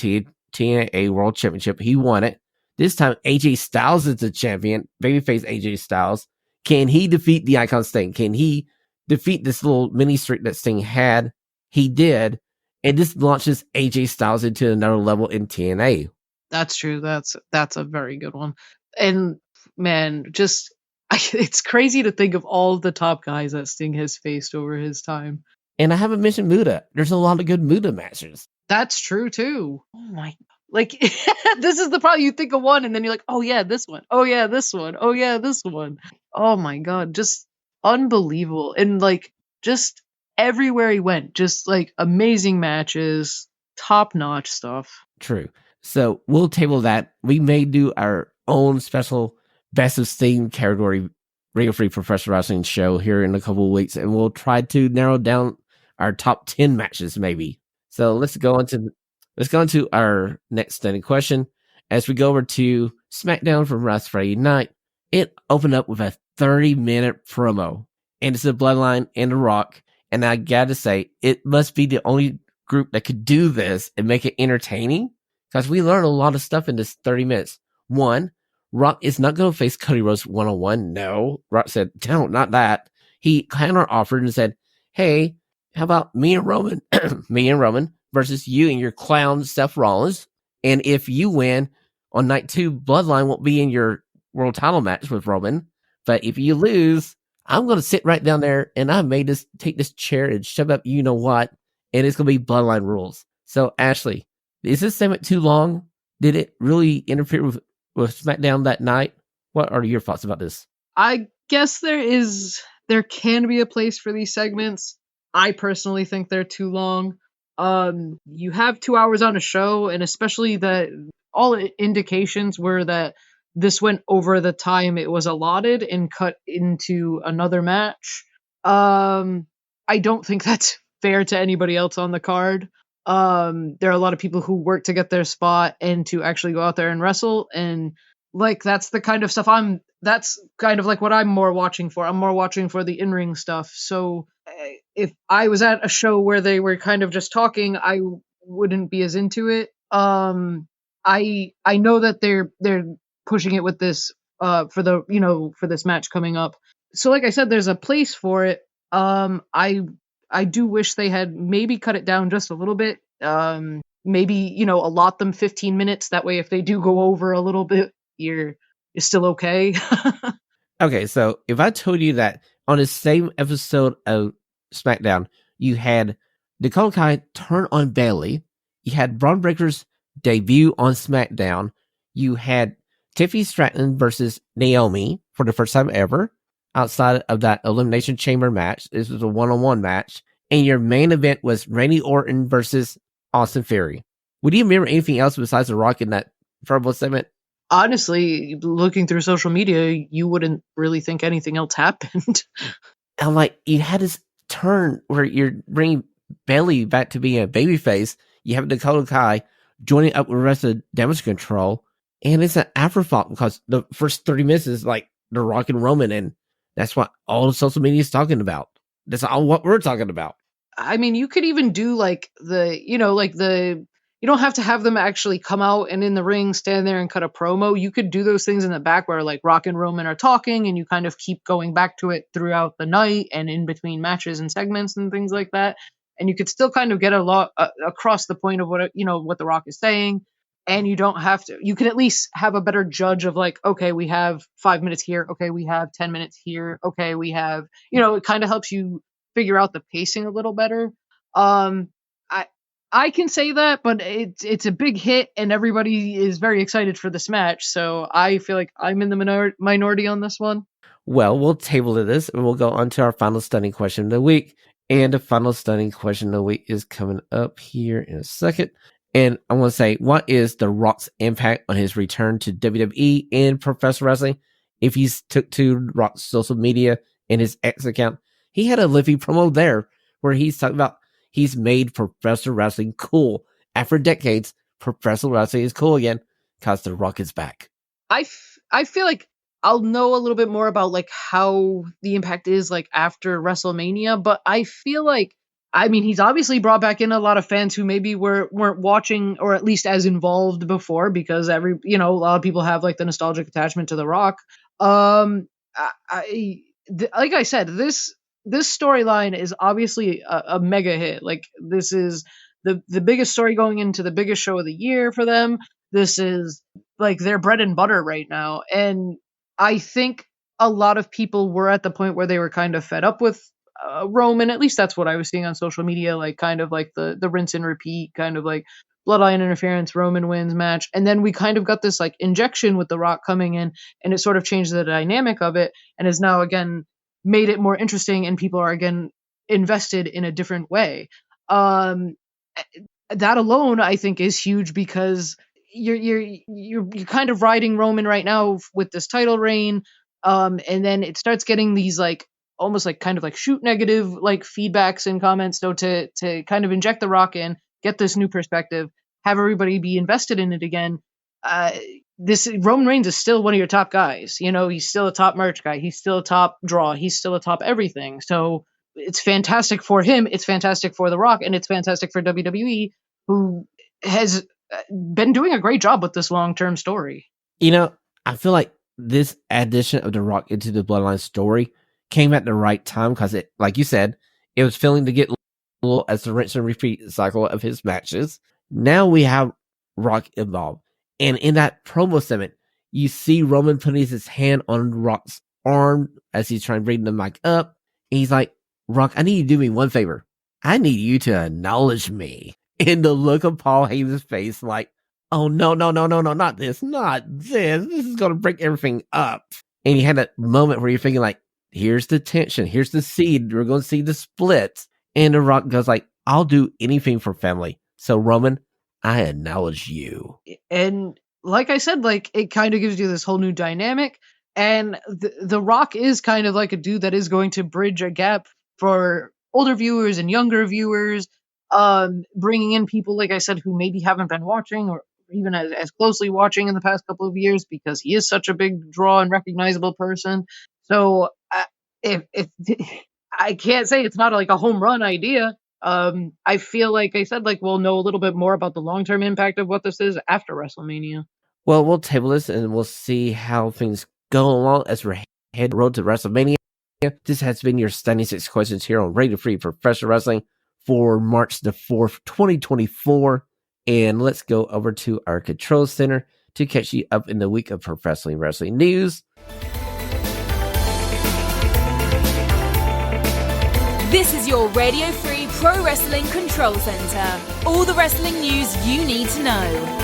TNA World Championship. He won it. This time, AJ Styles is the champion. Babyface AJ Styles. Can he defeat the Icon Sting? Can he defeat this little mini streak that Sting had? He did. And this launches AJ Styles into another level in TNA. That's true. That's a very good one. And man, just it's crazy to think of all the top guys that Sting has faced over his time. And I haven't mentioned Muta. There's a lot of good Muta matches. That's true too. Oh my, like this is the problem. You think of one and then you're like, oh yeah, this one. Oh yeah, this one. Oh yeah, this one. Oh my god, just unbelievable. And like just everywhere he went, just like amazing matches, top-notch stuff. True. So we'll table that. We may do our own special Best of Sting category Radio Free Professional Wrestling show here in a couple of weeks, and we'll try to narrow down our top 10 matches, maybe. So let's go into our next standing question. As we go over to SmackDown from last Friday night, it opened up with a 30-minute promo, and it's the Bloodline and The Rock. And I gotta say, it must be the only group that could do this and make it entertaining, because we learned a lot of stuff in this 30 minutes. One, Rock is not going to face Cody Rhodes one-on-one. No. Rock said, no, not that. He counter offered and said, hey, how about me and Roman versus you and your clown Seth Rollins? And if you win on night 2, Bloodline won't be in your world title match with Roman. But if you lose, I'm going to sit right down there and I may just take this chair and shove up you know what, and it's going to be Bloodline rules. So, Ashley, is this segment too long? Did it really interfere with SmackDown that night? What are your thoughts about this? I guess there can be a place for these segments. I personally think they're too long. You have 2 hours on a show, and especially that all indications were that this went over the time it was allotted and cut into another match. I don't think that's fair to anybody else on the card. There are a lot of people who work to get their spot and to actually go out there and wrestle, and like that's the kind of stuff that's kind of like what I'm more watching for. I'm more watching for the in-ring stuff. So if I was at a show where they were kind of just talking, I wouldn't be as into it. I know that they're pushing it with this for this match coming up. So like I said, there's a place for it. I do wish they had maybe cut it down just a little bit. Maybe, allot them 15 minutes. That way, if they do go over a little bit, you're still okay. Okay, so if I told you that on the same episode of SmackDown, you had Dakota Kai turn on Bayley, you had Braun Breaker's debut on SmackDown, you had Tiffany Stratton versus Naomi for the first time ever, outside of that Elimination Chamber match. This was a one-on-one match. And your main event was Randy Orton versus Austin Theory. Would you remember anything else besides The Rock in that verbal segment? Honestly, looking through social media, you wouldn't really think anything else happened. I'm like, you had this turn where you're bringing Bailey back to being a babyface. You have Dakota Kai joining up with the rest of Damage Control, and it's an afterthought because the first 30 minutes is like the Rock and Roman, and that's what all the social media is talking about. That's all what we're talking about. I mean, you could even do you don't have to have them actually come out and in the ring stand there and cut a promo. You could do those things in the back where like Rock and Roman are talking and you kind of keep going back to it throughout the night and in between matches and segments and things like that. And you could still kind of get a lot across the point of what the Rock is saying. And you don't have to, you can at least have a better judge of like, okay, we have 5 minutes here. Okay, we have 10 minutes here. Okay, we have, it kind of helps you figure out the pacing a little better. I can say that, but it's a big hit and everybody is very excited for this match. So I feel like I'm in the minority on this one. Well, we'll table this and we'll go on to our final stunning question of the week. And the final stunning question of the week is coming up here in a second. And I want to say, what is The Rock's impact on his return to WWE and professional wrestling? If he's took to Rock's social media and his X account, he had a Liffey promo there where he's talking about he's made professional wrestling cool. After decades, professional wrestling is cool again because The Rock is back. I feel like I'll know a little bit more about like how the impact is like after WrestleMania, but I feel like, I mean, he's obviously brought back in a lot of fans who maybe weren't watching or at least as involved before because a lot of people have like the nostalgic attachment to The Rock. Like I said, this storyline is obviously a mega hit. Like this is the biggest story going into the biggest show of the year for them. This is like their bread and butter right now. And I think a lot of people were at the point where they were kind of fed up with Roman. At least that's what I was seeing on social media, like kind of like the rinse and repeat, kind of like bloodline interference, Roman wins match. And then we kind of got this like injection with The Rock coming in and it sort of changed the dynamic of it and is now again made it more interesting and people are again invested in a different way. That alone I think is huge because you're kind of riding Roman right now with this title reign, and then it starts getting these like almost like kind of like shoot negative like feedbacks and comments. So to kind of inject The Rock in, get this new perspective, have everybody be invested in it again. This Roman Reigns is still one of your top guys. He's still a top merch guy. He's still a top draw. He's still a top everything. So it's fantastic for him. It's fantastic for The Rock, and it's fantastic for WWE, who has been doing a great job with this long-term story. I feel like this addition of The Rock into the Bloodline story came at the right time because it, like you said, it was feeling to get a little as the rinse and repeat cycle of his matches. Now we have Rock involved. And in that promo segment, you see Roman putting his hand on Rock's arm as he's trying to bring the mic up. And he's like, Rock, I need you to do me one favor. I need you to acknowledge me. And the look of Paul Heyman's face, like, oh, no, not this. This is going to break everything up. And you had that moment where you're thinking, like, here's the tension. Here's the seed. We're going to see the split. And The Rock goes like, I'll do anything for family. So, Roman, I acknowledge you. And like I said, like it kind of gives you this whole new dynamic. And the Rock is kind of like a dude that is going to bridge a gap for older viewers and younger viewers, bringing in people, like I said, who maybe haven't been watching or even as closely watching in the past couple of years because he is such a big draw and recognizable person. So if I can't say it's not like a home run idea. I feel like I said, like we'll know a little bit more about the long-term impact of what this is after WrestleMania. Well, we'll table this and we'll see how things go along as we're heading road to WrestleMania. This has been your Stunning 6 Questions here on Radio Free Professional Wrestling for March the 4th, 2024. And let's go over to our control center to catch you up in the week of professional wrestling news. This is your Radio Free Pro Wrestling Control Center. All the wrestling news you need to know.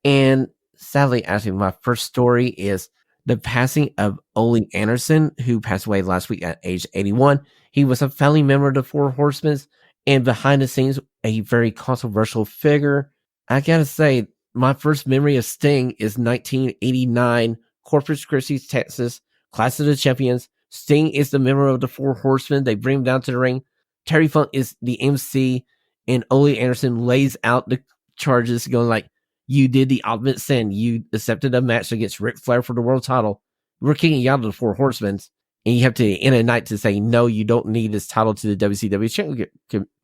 And sadly, actually, my first story is the passing of Ole Anderson, who passed away last week at age 81. He was a founding member of the Four Horsemen, and behind the scenes a very controversial figure. I gotta say, my first memory of Sting is 1989, Corpus Christi, Texas, Clash of the Champions. Sting is the member of the Four Horsemen. They bring him down to the ring. Terry Funk is the MC, and Ole Anderson lays out the charges, going like, "You did the ultimate sin. You accepted a match against Ric Flair for the world title. We're kicking you out of the Four Horsemen." And you have to end a night to say, no, you don't need this title to the WCW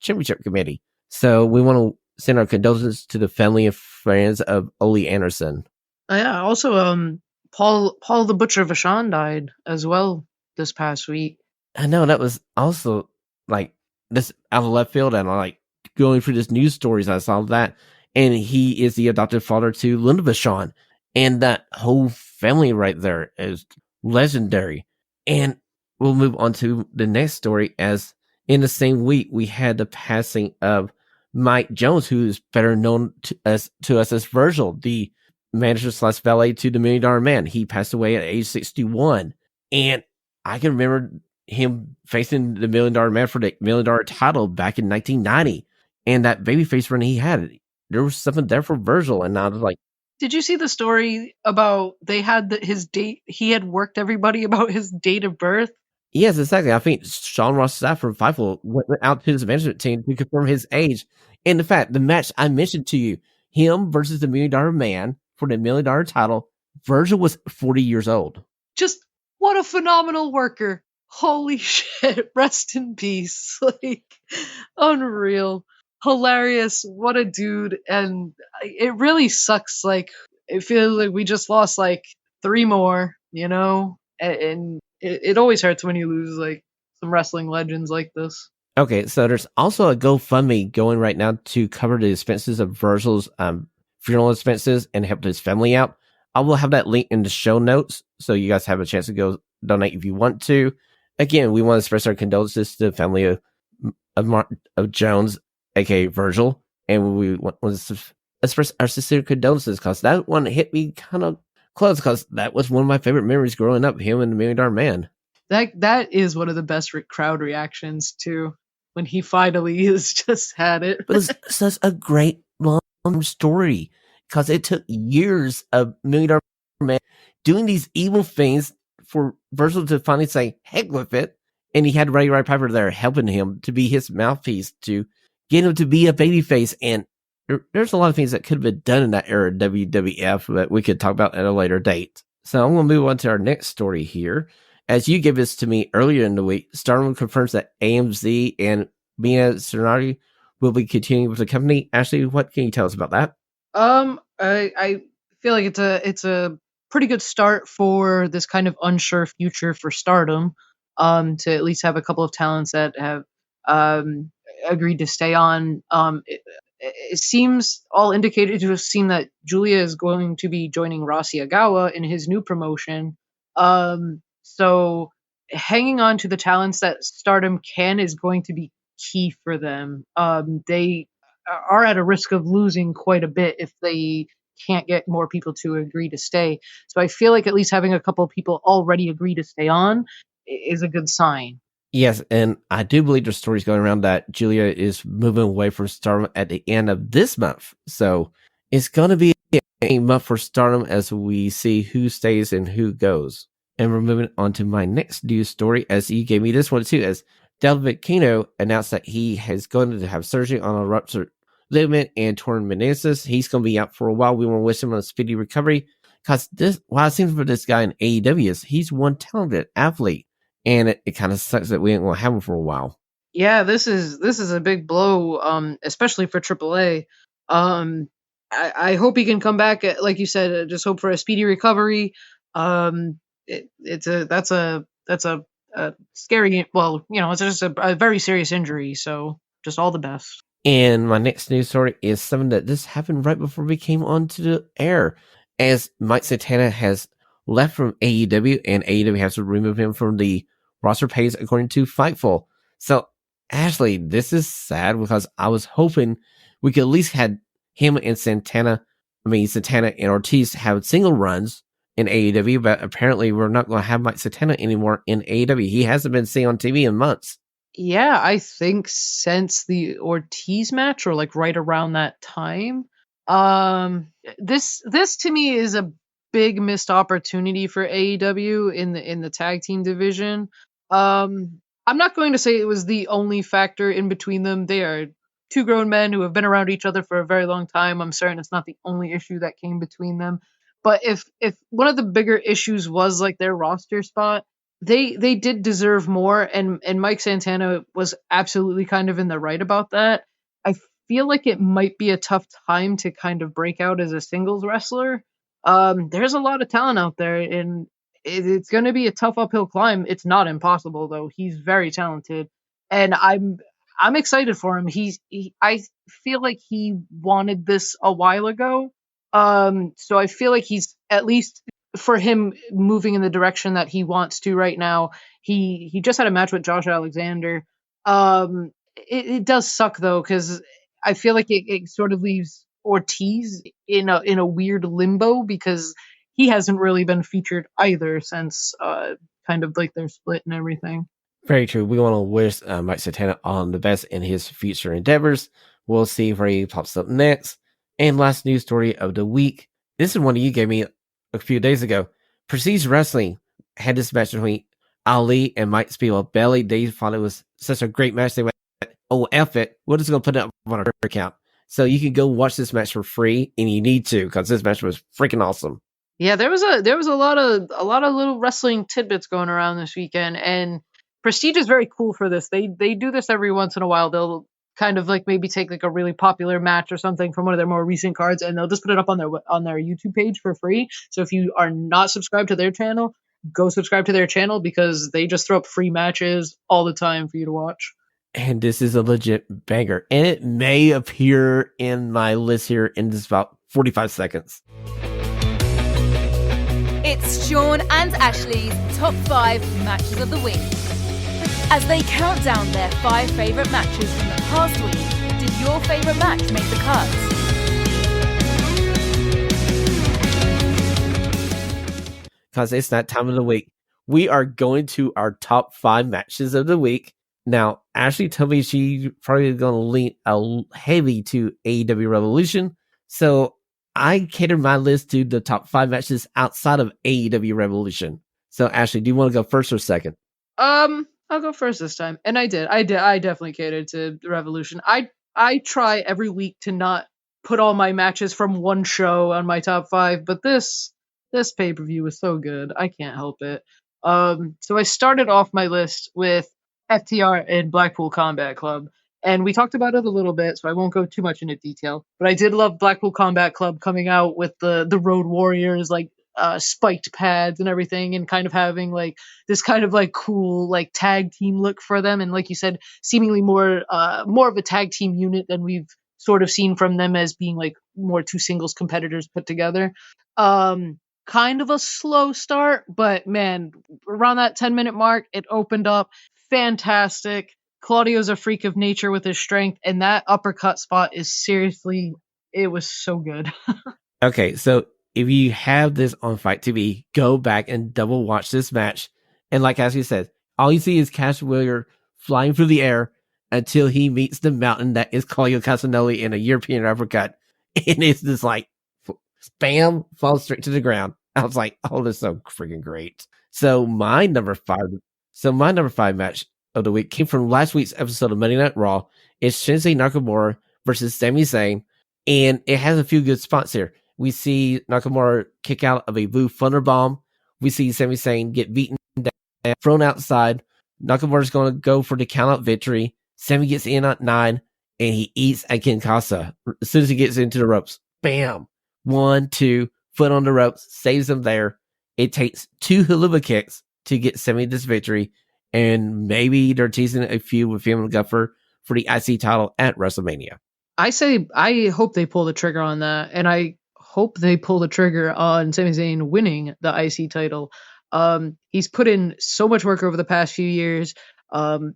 Championship Committee. So we want to send our condolences to the family and friends of Ole Anderson. Yeah. Also, Paul the Butcher Vachon died as well this past week. I know that was also like this out of left field, and I like going through this news stories. I saw that, and he is the adopted father to Linda Vachon, and that whole family right there is legendary. And we'll move on to the next story, as in the same week, we had the passing of Mike Jones, who is better known to us as Virgil, the manager / valet to the $1 Million Man. He passed away at age 61. And I can remember him facing the $1 Million Man for the $1 Million title back in 1990. And that babyface run he had, there was something there for Virgil. And I was like, did you see the story about they had his date? He had worked everybody about his date of birth. Yes, exactly. I think Sean Ross Sapp from Fightful went out to his management team to confirm his age. And in fact, the match I mentioned to you, him versus the $1 Million Man for the $1 Million title, Virgil was 40 years old. Just what a phenomenal worker. Holy shit. Rest in peace. Like, unreal. Hilarious. What a dude. And it really sucks. Like, it feels like we just lost like 3 more, you know? And it always hurts when you lose like some wrestling legends like this. Okay, so there's also a GoFundMe going right now to cover the expenses of Virgil's funeral expenses and help his family out. I will have that link in the show notes, so you guys have a chance to go donate if you want to. Again, we want to express our condolences to the family of Jones, aka Virgil, and we want to express our sincere condolences, because that one hit me kind of close, because that was one of my favorite memories growing up, him and the $1 Million Man. That is one of the best crowd reactions too, when he finally has just had it. But it's such a great long story, because it took years of $1 Million Man doing these evil things for Virgil to finally say heck with it, and he had Roddy Piper there helping him to be his mouthpiece to get him to be a babyface. And there's a lot of things that could have been done in that era of WWF that we could talk about at a later date. So I'm going to move on to our next story here. As you gave this to me earlier in the week, Stardom confirms that AMZ and Mia Cernari will be continuing with the company. Ashley, what can you tell us about that? I feel like it's a pretty good start for this kind of unsure future for Stardom. To at least have a couple of talents that have agreed to stay on. It seems all indicated to have seen that Julia is going to be joining Rossy Agawa in his new promotion. So hanging on to the talents that Stardom can is going to be key for them. They are at a risk of losing quite a bit if they can't get more people to agree to stay. So I feel like at least having a couple of people already agree to stay on is a good sign. Yes, and I do believe there's stories going around that Julia is moving away from Stardom at the end of this month. So it's going to be a month for Stardom as we see who stays and who goes. And we're moving on to my next news story, as you gave me this one too, as Delvin Kino announced that he is going to have surgery on a ruptured ligament and torn meniscus. He's going to be out for a while. We want to wish him a speedy recovery, because what I've seen for this guy in AEW is he's one talented athlete. And it kind of sucks that we ain't gonna have him for a while. Yeah, this is a big blow, especially for AAA. I hope he can come back. Like you said, just hope for a speedy recovery. That's a scary. Well, it's just a very serious injury. So just all the best. And my next news story is something that just happened right before we came onto the air, as Mike Santana has left from AEW, and AEW has to remove him from the roster page according to Fightful. So, Ashley, this is sad, because I was hoping we could at least had him and Santana and Ortiz have single runs in AEW, but apparently we're not going to have Mike Santana anymore in AEW. He hasn't been seen on TV in months. Yeah, I think since the Ortiz match or like right around that time. This to me is a big missed opportunity for AEW in the tag team division. I'm not going to say it was the only factor in between them. They are two grown men who have been around each other for a very long time. I'm certain it's not the only issue that came between them. But if one of the bigger issues was like their roster spot, they did deserve more, and Mike Santana was absolutely kind of in the right about that. I feel like it might be a tough time to kind of break out as a singles wrestler. There's a lot of talent out there, and it's going to be a tough uphill climb. It's not impossible though. He's very talented, and I'm excited for him. I feel like he wanted this a while ago. So I feel like he's at least for him moving in the direction that he wants to right now. He just had a match with Josh Alexander. It does suck though because I feel like it sort of leaves Ortiz in a weird limbo because he hasn't really been featured either since kind of like their split and everything. Very true. We want to wish Mike Santana on the best in his future endeavors. We'll see where he pops up next. And last news story of the week. This is one you gave me a few days ago. Prestige Wrestling had this match between Ali and Mike Spiegel. Belly, they thought it was such a great match. They went, oh, F it. We're just going to put it up on our account. So you can go watch this match for free, and you need to because this match was freaking awesome. Yeah, there was a lot of little wrestling tidbits going around this weekend, and Prestige is very cool for this. They do this every once in a while. They'll kind of like maybe take like a really popular match or something from one of their more recent cards, and they'll just put it up on their YouTube page for free. So if you are not subscribed to their channel, go subscribe to their channel because they just throw up free matches all the time for you to watch. And this is a legit banger, and it may appear in my list here in just about 45 seconds. It's Shawn and Ashlee's top 5 matches of the week. As they count down their 5 favourite matches from the past week, did your favourite match make the cut? Because it's that time of the week. We are going to our top 5 matches of the week. Now, Ashley told me she's probably going to lean heavy to AEW Revolution. So I catered my list to the top 5 matches outside of AEW Revolution. So, Ashley, do you want to go first or second? I'll go first this time. And I definitely catered to the Revolution. I try every week to not put all my matches from one show on my top 5, but this pay-per-view was so good. I can't help it. So I started off my list with FTR and Blackpool Combat Club. And we talked about it a little bit, so I won't go too much into detail. But I did love Blackpool Combat Club coming out with the Road Warriors, like spiked pads and everything, and kind of having like this kind of like cool like tag team look for them. And like you said, seemingly more of a tag team unit than we've sort of seen from them as being like more two singles competitors put together. Kind of a slow start, but man, around that 10-minute mark, it opened up fantastic. Claudio's a freak of nature with his strength, and that uppercut spot is seriously, it was so good. Okay, so if you have this on Fight TV, go back and double watch this match. And like Ashley said, all you see is Cash Wheeler flying through the air until he meets the mountain that is Claudio Castagnoli in a European uppercut. And it's just like, spam, falls straight to the ground. I was like, oh, this is so freaking great. So my number 5 match of the week came from last week's episode of Monday Night Raw. It's Shinsuke Nakamura versus Sami Zayn, and it has a few good spots here. We see Nakamura kick out of a Blue Thunder Bomb. We see Sami Zayn get beaten down, thrown outside. Nakamura's going to go for the count-out victory. Sami gets in at 9, and he eats a Kinkasa as soon as he gets into the ropes. Bam! 1, 2, foot on the ropes, saves him there. It takes 2 Haluva kicks to get Sami this victory. And maybe they're teasing a feud with him and Guffer for the IC title at WrestleMania. I hope they pull the trigger on that, and I hope they pull the trigger on Sami Zayn winning the IC title. He's put in so much work over the past few years.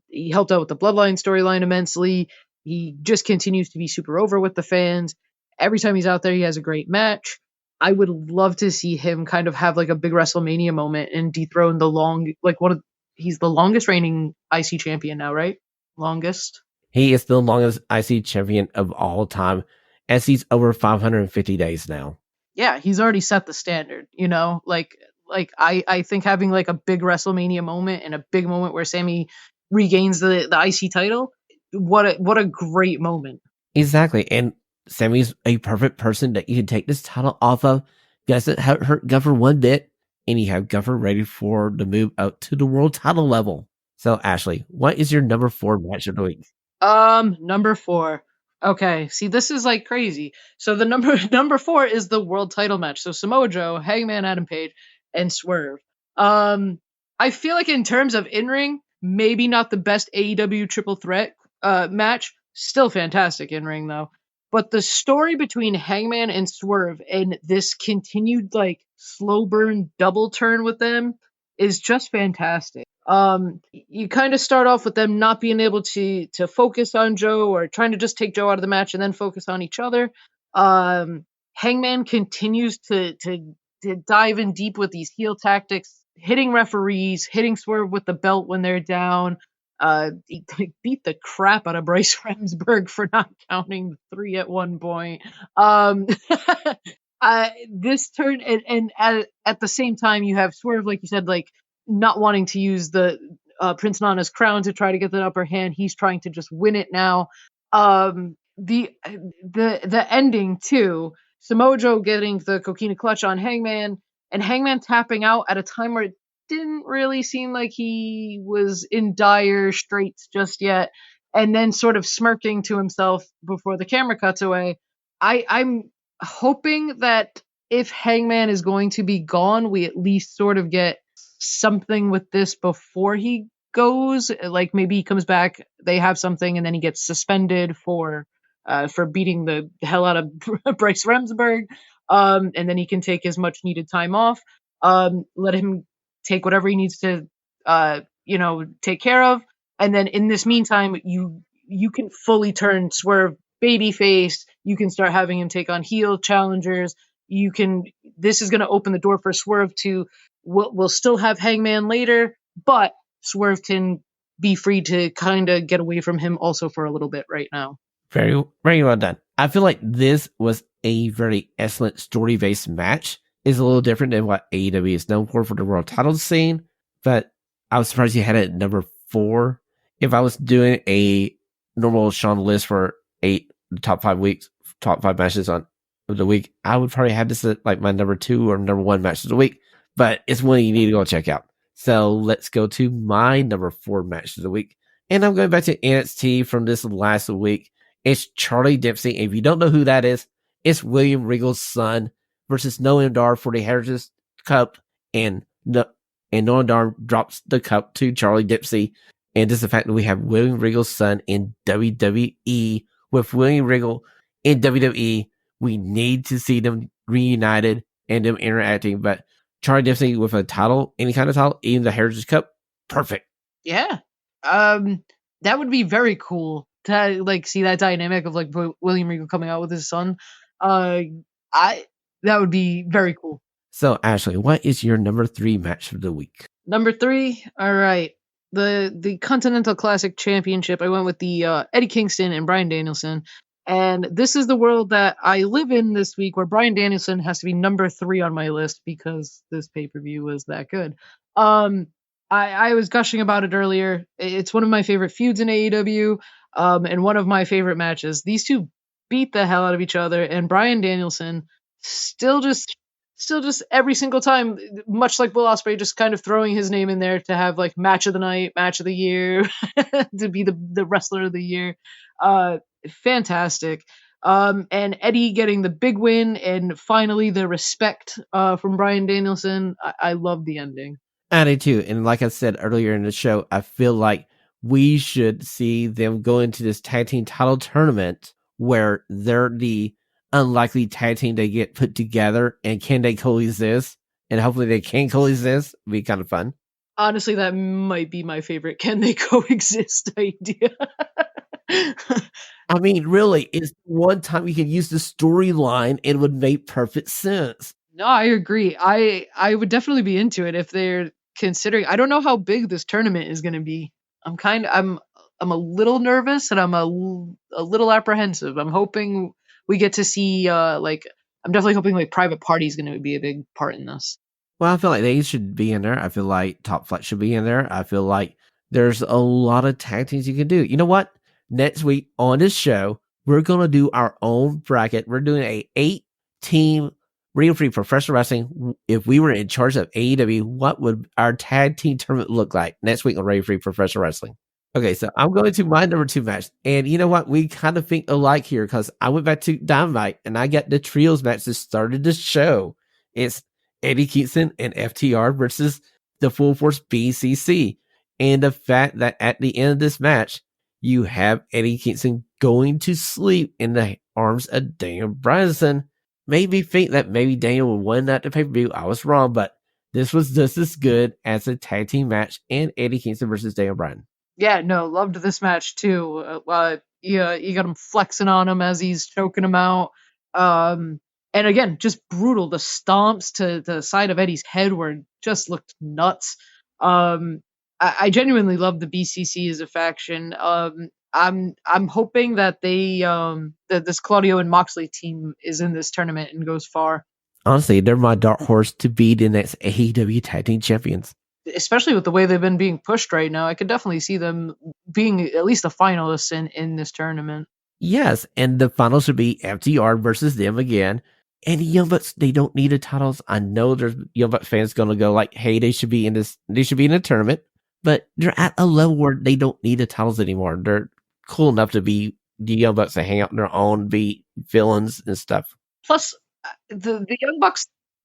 He helped out with the Bloodline storyline immensely. He just continues to be super over with the fans. Every time he's out there, he has a great match. I would love to see him kind of have like a big WrestleMania moment and dethrone he's the longest reigning IC champion now, right? Longest. He is the longest IC champion of all time, as he's over 550 days now. Yeah, he's already set the standard, you know? Like I think having like a big WrestleMania moment and a big moment where Sammy regains the IC title, what a great moment. Exactly, and Sammy's a perfect person that you can take this title off of. Doesn't hurt Guffer one bit, and you have Guffer ready for the move up to the world title level. So, Ashley, what is your number 4 match of the week? Number 4. Okay, see, this is like crazy. So the number 4 is the world title match. So Samoa Joe, Hangman Adam Page, and Swerve. I feel like in terms of in-ring, maybe not the best AEW triple threat match. Still fantastic in-ring though. But the story between Hangman and Swerve and this continued like slow burn double turn with them is just fantastic. You kind of start off with them not being able to focus on Joe or trying to just take Joe out of the match and then focus on each other. Hangman continues to dive in deep with these heel tactics, hitting referees, hitting Swerve with the belt when they're down. He beat the crap out of Bryce Remsburg for not counting the 3 at one point. This turn and at the same time you have Swerve, like you said, like not wanting to use the Prince Nana's crown to try to get the upper hand. He's trying to just win it now. The ending too. Samoa Joe getting the coquina clutch on Hangman, and Hangman tapping out at a time where it didn't really seem like he was in dire straits just yet, and then sort of smirking to himself before the camera cuts away. I'm hoping that if Hangman is going to be gone, we at least sort of get something with this before he goes. Like maybe he comes back, they have something, and then he gets suspended for beating the hell out of Bryce Remsburg. And then he can take his much needed time off. Let him take whatever he needs to, take care of. And then in this meantime, you can fully turn Swerve babyface. You can start having him take on heel challengers. This is going to open the door for Swerve to, we'll still have Hangman later, but Swerve can be free to kind of get away from him also for a little bit right now. Very, very well done. I feel like this was a very excellent story-based match. It's a little different than what AEW is known for the world title scene, but I was surprised you had it at number 4. If I was doing a normal Shawn list for the top 5 matches of the week, I would probably have this at like my number 2 or number 1 match of the week, but it's one you need to go check out. So let's go to my number 4 match of the week. And I'm going back to NXT from this last week. It's Charlie Dempsey. And if you don't know who that is, it's William Regal's son versus Noam Dar for the Heritage Cup. And Noam Dar drops the cup to Charlie Dempsey. And this is the fact that we have William Regal's son in WWE. With William Regal in WWE, we need to see them reunited and them interacting. But Charlie Dempsey with a title, any kind of title, even the Heritage Cup, perfect. Yeah. That would be very cool to like see that dynamic of like William Regal coming out with his son. That would be very cool. So, Ashley, what is your number 3 match of the week? Number 3, all right. The Continental Classic Championship. I went with the Eddie Kingston and Bryan Danielson. And this is the world that I live in this week, where Bryan Danielson has to be number 3 on my list because this pay-per-view was that good. I was gushing about it earlier. It's one of my favorite feuds in AEW, and one of my favorite matches. These two beat the hell out of each other, and Bryan Danielson still just every single time, much like Will Ospreay, just kind of throwing his name in there to have like match of the night, match of the year, to be the wrestler of the year. Fantastic. And Eddie getting the big win and finally the respect from Bryan Danielson. I love the ending. I do too. And like I said earlier in the show, I feel like we should see them go into this tag team title tournament where they're the unlikely tag team they get put together, and can they coexist? And hopefully they can coexist. It'd be kind of fun. Honestly, that might be my favorite can they coexist idea. I mean, really, it's one time you can use the storyline, it would make perfect sense. No, I agree. I would definitely be into it if they're considering. I don't know how big this tournament is going to be. I'm a little nervous and I'm a little apprehensive. I'm hoping we get to see I'm definitely hoping like Private Party is going to be a big part in this. Well, I feel like they should be in there. I feel like Top Flight should be in there. I feel like there's a lot of tag teams you can do. You know what? Next week on this show, we're going to do our own bracket. We're doing a 8-team Radio Free Professional Wrestling. If we were in charge of AEW, what would our tag team tournament look like next week on Radio Free Professional Wrestling? Okay, so I'm going to my number 2 match. And you know what? We kind of think alike here because I went back to Dynamite and I got the trios match that started the show. It's Eddie Kingston and FTR versus the Full Force BCC. And the fact that at the end of this match, you have Eddie Kingston going to sleep in the arms of Daniel Bryanson made me think that maybe Daniel would win that the pay-per-view. I was wrong, but this was just as good as a tag team match and Eddie Kingston versus Daniel Bryan. Yeah, no, loved this match too. Yeah, you got him flexing on him as he's choking him out. And again, just brutal. The stomps to the side of Eddie's head were just looked nuts. I genuinely love the BCC as a faction. I'm hoping that that this Claudio and Moxley team is in this tournament and goes far. Honestly, they're my dark horse to be the next AEW Tag Team Champions. Especially with the way they've been being pushed right now, I could definitely see them being at least a finalist in this tournament. Yes, and the final should be FTR versus them again. And the Young Bucks, they don't need the titles. I know there's Young Bucks fans going to go like, hey, they should be in a tournament. But they're at a level where they don't need the titles anymore. They're cool enough to be the Young Bucks to hang out on their own, be villains and stuff. Plus, the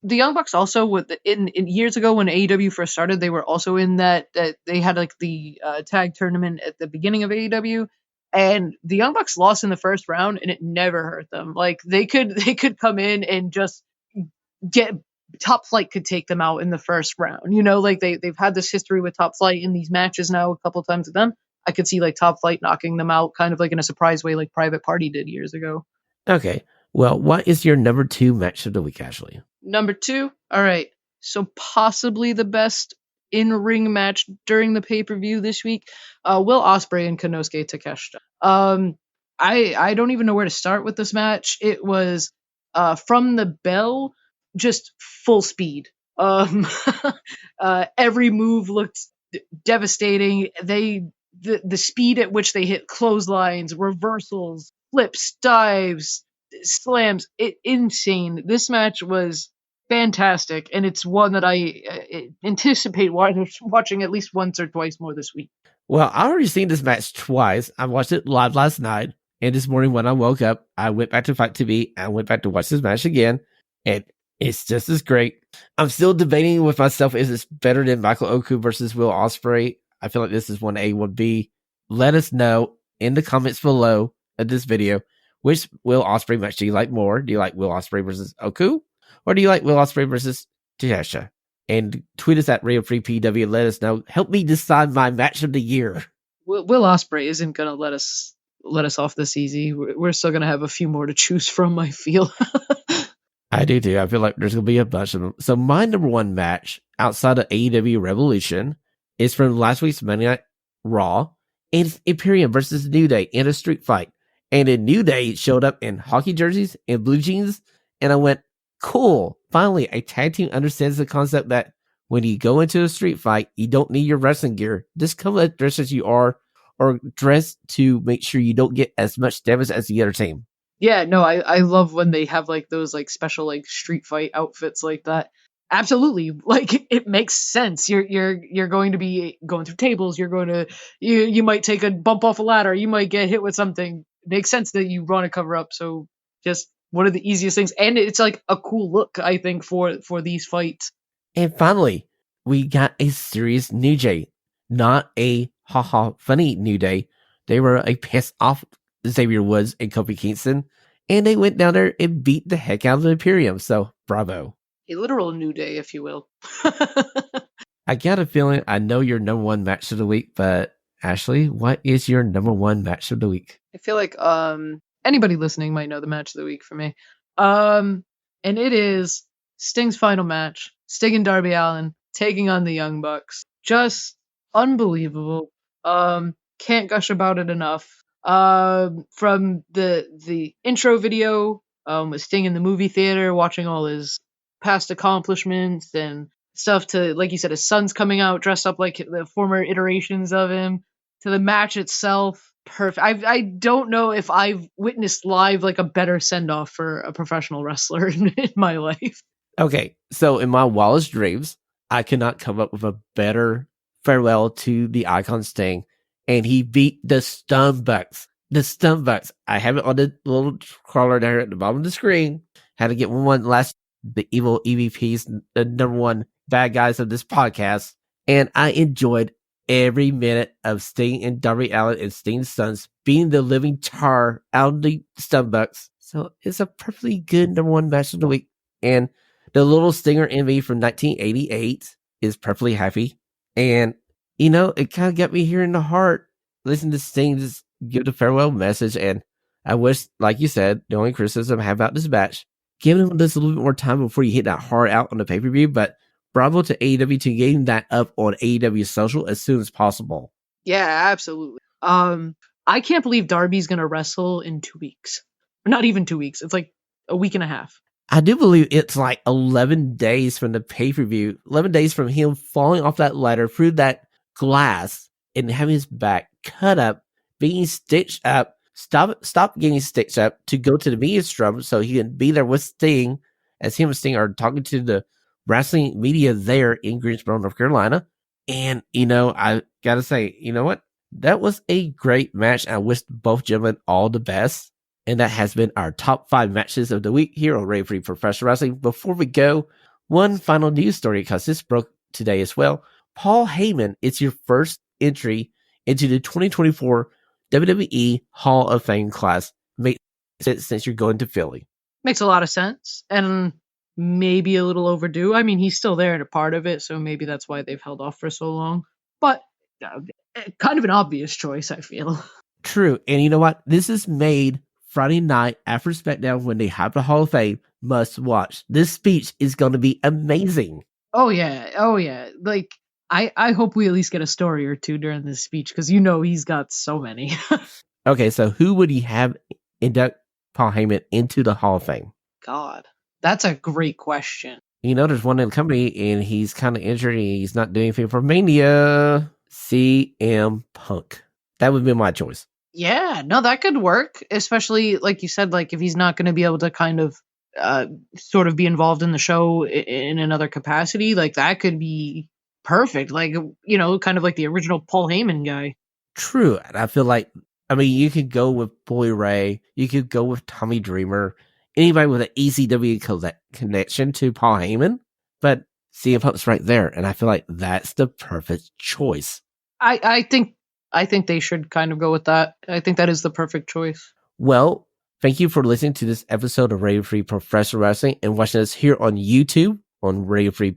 Young Bucks also in years ago when AEW first started, they were also in that they had like the tag tournament at the beginning of AEW, and the Young Bucks lost in the first round, and it never hurt them. Like they could come in and just get Top Flight could take them out in the first round. You know, like they've had this history with Top Flight in these matches now a couple times with them. I could see like Top Flight knocking them out kind of like in a surprise way, like Private Party did years ago. Okay. Well, what is your number 2 match of the week, Ashley? Number 2? All right. So possibly the best in-ring match during the pay-per-view this week, Will Ospreay and Konosuke Takeshita. I don't even know where to start with this match. It was from the bell, just full speed. Every move looked devastating. The speed at which they hit clotheslines, reversals, flips, dives, slams, insane. This match was fantastic, and it's one that I anticipate watching at least once or twice more this week. Well, I already seen this match twice. I watched it live last night, and this morning when I woke up, I went back to Fight TV. I went back to watch this match again, and it's just as great. I'm still debating with myself, is this better than Michael Oku versus Will Ospreay? I feel like this is 1A, 1B. Let us know in the comments below of this video, which Will Ospreay match do you like more? Do you like Will Ospreay versus Oku? Or do you like Will Ospreay versus Takeshita? And tweet us at RadioFreePW and let us know. Help me decide my match of the year. Will Ospreay isn't going to let us off this easy. We're still going to have a few more to choose from, I feel. I do too. I feel like there's going to be a bunch of them. So my number 1 match outside of AEW Revolution is from last week's Monday Night Raw. And it's Imperium versus New Day in a street fight. And then New Day showed up in hockey jerseys and blue jeans. And I went, cool. Finally, a tag team understands the concept that when you go into a street fight, you don't need your wrestling gear. Just come dressed as you are, or dress to make sure you don't get as much damage as the other team. Yeah, no, I love when they have like those like special like street fight outfits like that. Absolutely, like it makes sense. You're going to be going through tables. You're going to you might take a bump off a ladder. You might get hit with something. It makes sense that you want to cover up. So just one of the easiest things, and it's like a cool look, I think, for these fights. And finally, we got a serious New Day, not a haha funny New Day. They were a piss off Xavier Woods and Kofi Kingston, and they went down there and beat the heck out of the Imperium. So bravo. A literal New Day, if you will. I got a feeling I know your number 1 match of the week, but Ashley, what is your number 1 match of the week? I feel like anybody listening might know the match of the week for me. And it is Sting's final match. Sting and Darby Allin taking on the Young Bucks. Just unbelievable. Can't gush about it enough. From the intro video, with Sting in the movie theater, watching all his past accomplishments and stuff, to, like you said, his son's coming out dressed up like the former iterations of him, to the match itself. Perfect. I don't know if I've witnessed live like a better send off for a professional wrestler in my life. Okay, so in my wildest dreams, I could not come up with a better farewell to the Icon Sting, and he beat the Stumbucks. The Stumbucks. I have it on the little crawler there at the bottom of the screen. Had to get one last, the evil EVPs, the number one bad guys of this podcast, and I enjoyed every minute of Sting and Darby Allin and Sting's sons beating the living tar out of the Stumbucks. So it's a perfectly good number one match of the week, and the little Stinger MV from 1988 is perfectly happy. And, you know, it kind of got me here in the heart, listening to Sting just give the farewell message. And I wish, like you said, the only criticism I have about this match, giving him just a little bit more time before you hit that hard out on the pay-per-view. But bravo to AEW to getting that up on AEW social as soon as possible. Yeah, absolutely. I can't believe Darby's going to wrestle in 2 weeks. Not even 2 weeks. It's like a week and a half. I do believe it's like 11 days from the pay-per-view, 11 days from him falling off that ladder through that glass and having his back cut up, being stitched up, stop getting stitched up to go to the media scrum so he can be there with Sting, as him and Sting are talking to the wrestling media there in Greensboro, North Carolina. And, you know, I gotta say, you know what? That was a great match. I wish both gentlemen all the best. And that has been our top 5 matches of the week here on Radio Free Professional Wrestling. Before we go, one final news story, because this broke today as well. Paul Heyman, it's your first entry into the 2024 WWE Hall of Fame class. Makes sense since you're going to Philly. Makes a lot of sense. And maybe a little overdue. I mean, he's still there and a part of it, so maybe that's why they've held off for so long. But kind of an obvious choice, I feel. True. And you know what? This is made Friday night after SmackDown when they have the Hall of Fame must watch. This speech is going to be amazing. Oh yeah. Like, I hope we at least get a story or two during this speech, because you know he's got so many. Okay, so who would he have induct Paul Heyman into the Hall of Fame? God, that's a great question. You know, there's one in the company and he's kind of injured and he's not doing anything for Mania. CM Punk. That would be my choice. Yeah, no, that could work, especially like you said, like if he's not going to be able to kind of sort of be involved in the show in another capacity, like that could be perfect. Like, you know, kind of like the original Paul Heyman guy. True. And I feel like, I mean, you could go with Bully Ray, you could go with Tommy Dreamer, anybody with an ECW connection to Paul Heyman, but CM Punk's right there, and I feel like that's the perfect choice. I think they should kind of go with that. I think that is the perfect choice. Well, thank you for listening to this episode of Radio Free Professional Wrestling and watching us here on YouTube on Radio Free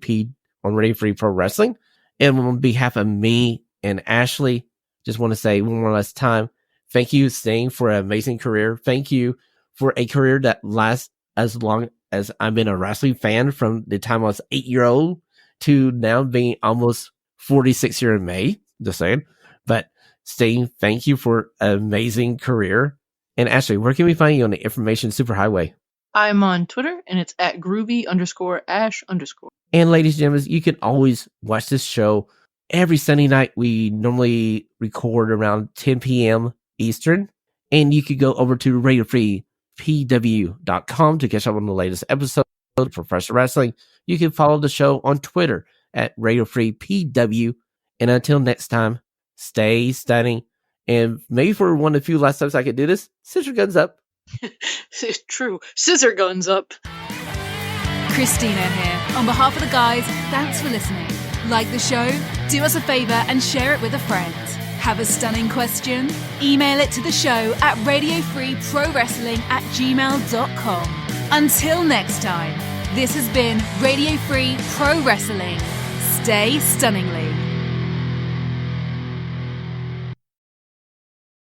Pro Wrestling. And on behalf of me and Ashley, just want to say one more last time, thank you, Sting, for an amazing career. Thank you for a career that lasts as long as I've been a wrestling fan, from the time I was 8-year-old to now being almost 46 here in May. Just saying. But Sting, thank you for an amazing career. And Ashley, where can we find you on the Information Superhighway? I'm on Twitter, and it's at groovy_ash_. And ladies and gentlemen, you can always watch this show every Sunday night. We normally record around 10 p.m. Eastern. And you could go over to RadioFreePW.com to catch up on the latest episode of Professional Wrestling. You can follow the show on Twitter at RadioFreePW. And until next time, stay stunning. And maybe for one of the few last times I could do this, scissor guns up. True. Scissor guns up. Christina here. On behalf of the guys, thanks for listening. Like the show? Do us a favor and share it with a friend. Have a stunning question? Email it to the show at radiofreeprowrestling@gmail.com. Until next time, this has been Radio Free Pro Wrestling. Stay stunningly.